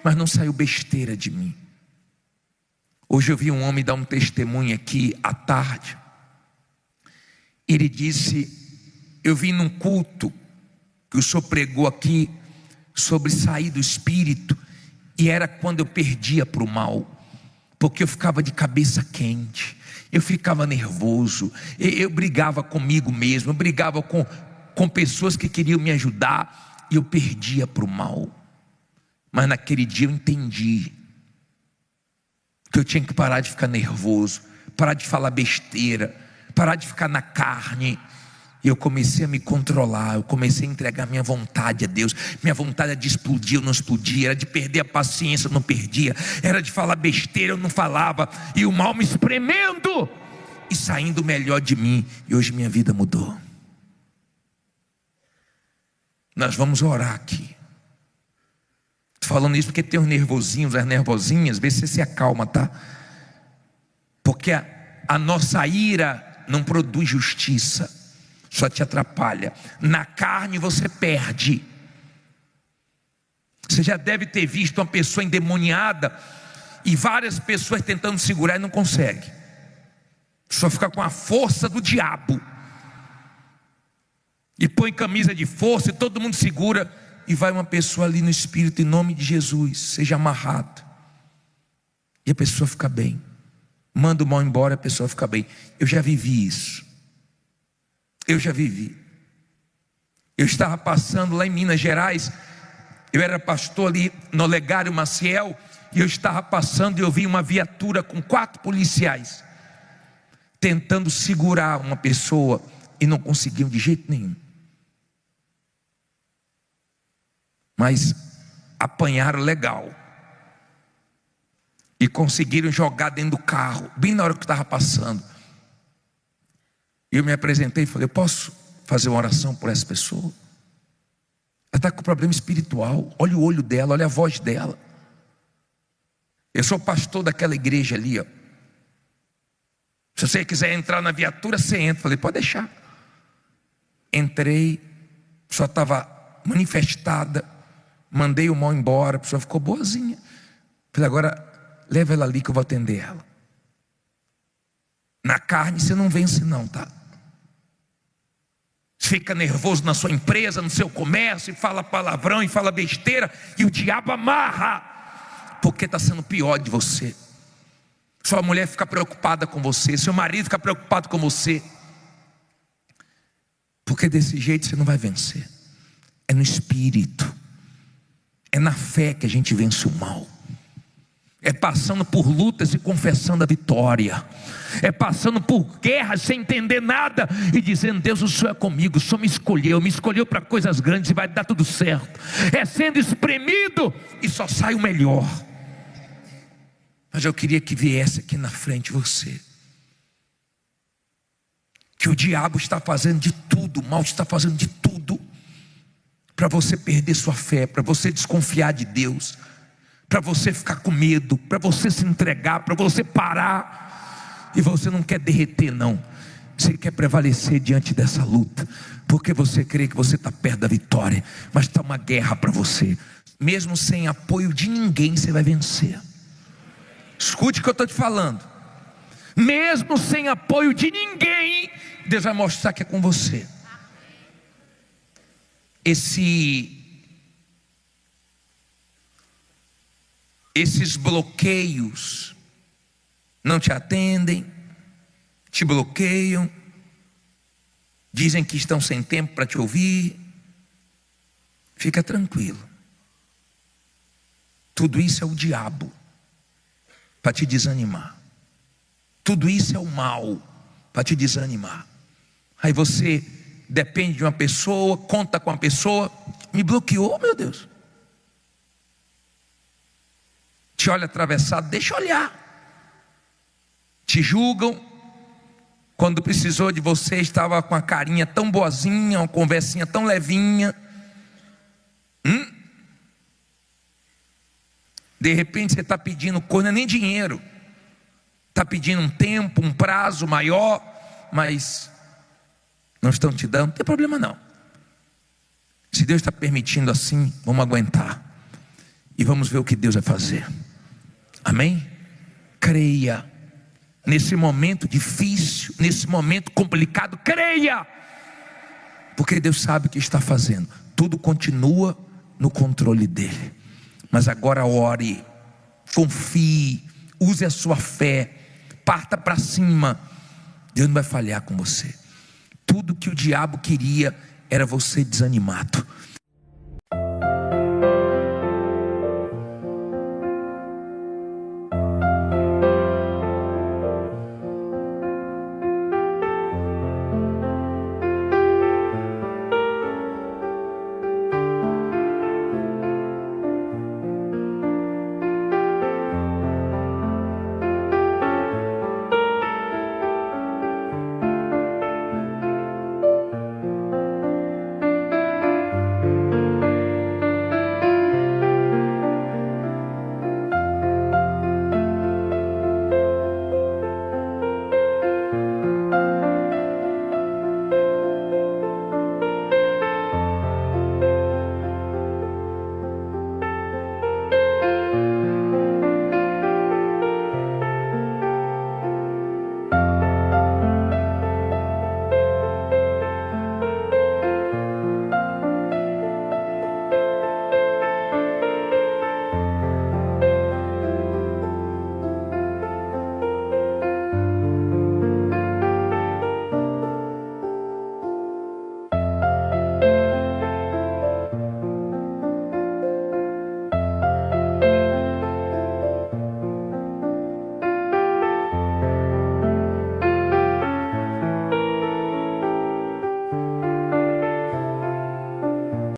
mas não saiu besteira de mim. Hoje eu vi um homem dar um testemunho aqui à tarde. Ele disse: eu vim num culto que o senhor pregou aqui sobre sair do espírito, e era quando eu perdia para o mal, porque eu ficava de cabeça quente, eu ficava nervoso, eu brigava comigo mesmo, eu brigava com pessoas que queriam me ajudar, e eu perdia para o mal. Mas naquele dia eu entendi que eu tinha que parar de ficar nervoso, parar de falar besteira, parar de ficar na carne. E eu comecei a me controlar, eu comecei a entregar minha vontade a Deus. Minha vontade era de explodir, eu não explodia. Era de perder a paciência, eu não perdia. Era de falar besteira, eu não falava. E o mal me espremendo e saindo melhor de mim. E hoje minha vida mudou. Nós vamos orar aqui. Estou falando isso porque tem os nervosinhos, as nervosinhas. Vê se você se acalma, tá? Porque a nossa ira não produz justiça, só te atrapalha. Na carne você perde. Você já deve ter visto uma pessoa endemoniada e várias pessoas tentando segurar e não consegue. Só fica com a força do diabo. E põe camisa de força e todo mundo segura. E vai uma pessoa ali no espírito, em nome de Jesus, seja amarrado. E a pessoa fica bem. Manda o mal embora, a pessoa fica bem. Eu já vivi isso. Eu já vivi. Eu estava passando lá em Minas Gerais. Eu era pastor ali no Olegário Maciel. E eu estava passando e eu vi uma viatura com 4 policiais tentando segurar uma pessoa e não conseguiam de jeito nenhum. Mas apanharam legal. E conseguiram jogar dentro do carro, bem na hora que eu estava passando. Eu me apresentei e falei: eu posso fazer uma oração por essa pessoa? Ela está com problema espiritual. Olha o olho dela, olha a voz dela. Eu sou pastor daquela igreja ali, ó. Se você quiser entrar na viatura, você entra. Falei: pode deixar. Entrei, A pessoa estava manifestada, mandei o mal embora, a pessoa ficou boazinha. Falei, agora leva ela ali que eu vou atender ela. Na carne você não vence não, tá? Você fica nervoso na sua empresa, no seu comércio, e fala palavrão e fala besteira, e o diabo amarra, porque está sendo pior de você. Sua mulher fica preocupada com você, seu marido fica preocupado com você, porque desse jeito você não vai vencer. É no espírito, é na fé que a gente vence o mal. É passando por lutas e confessando a vitória. É passando por guerras sem entender nada e dizendo, Deus, o Senhor é comigo, o Senhor me escolheu para coisas grandes e vai dar tudo certo. É sendo espremido e só sai o melhor. Mas eu queria que viesse aqui na frente você, que o diabo está fazendo de tudo, o mal está fazendo de tudo para você perder sua fé, para você desconfiar de Deus, para você ficar com medo, para você se entregar, para você parar. E você não quer derreter não, você quer prevalecer diante dessa luta, porque você crê que você está perto da vitória. Mas está uma guerra para você. Mesmo sem apoio de ninguém, você vai vencer. Escute o que eu estou te falando. Mesmo sem apoio de ninguém, Deus vai mostrar que é com você. Esses bloqueios não te atendem, te bloqueiam, dizem que estão sem tempo para te ouvir. Fica tranquilo. Tudo isso é o diabo para te desanimar. Tudo isso é o mal para te desanimar. Aí você depende de uma pessoa, conta com a pessoa, me bloqueou, meu Deus. Te olha atravessado, deixa olhar. Te julgam. Quando precisou de você, estava com a carinha tão boazinha, uma conversinha tão levinha. De repente você está pedindo coisa, nem dinheiro. Está pedindo um tempo, um prazo maior, mas não estão te dando, não tem problema não. Se Deus está permitindo assim, vamos aguentar. E vamos ver o que Deus vai fazer. Amém? Creia. Nesse momento difícil, nesse momento complicado, creia. Porque Deus sabe o que está fazendo. Tudo continua no controle dele. Mas agora ore, confie, use a sua fé, parta para cima. Deus não vai falhar com você. Tudo que o diabo queria era você desanimado.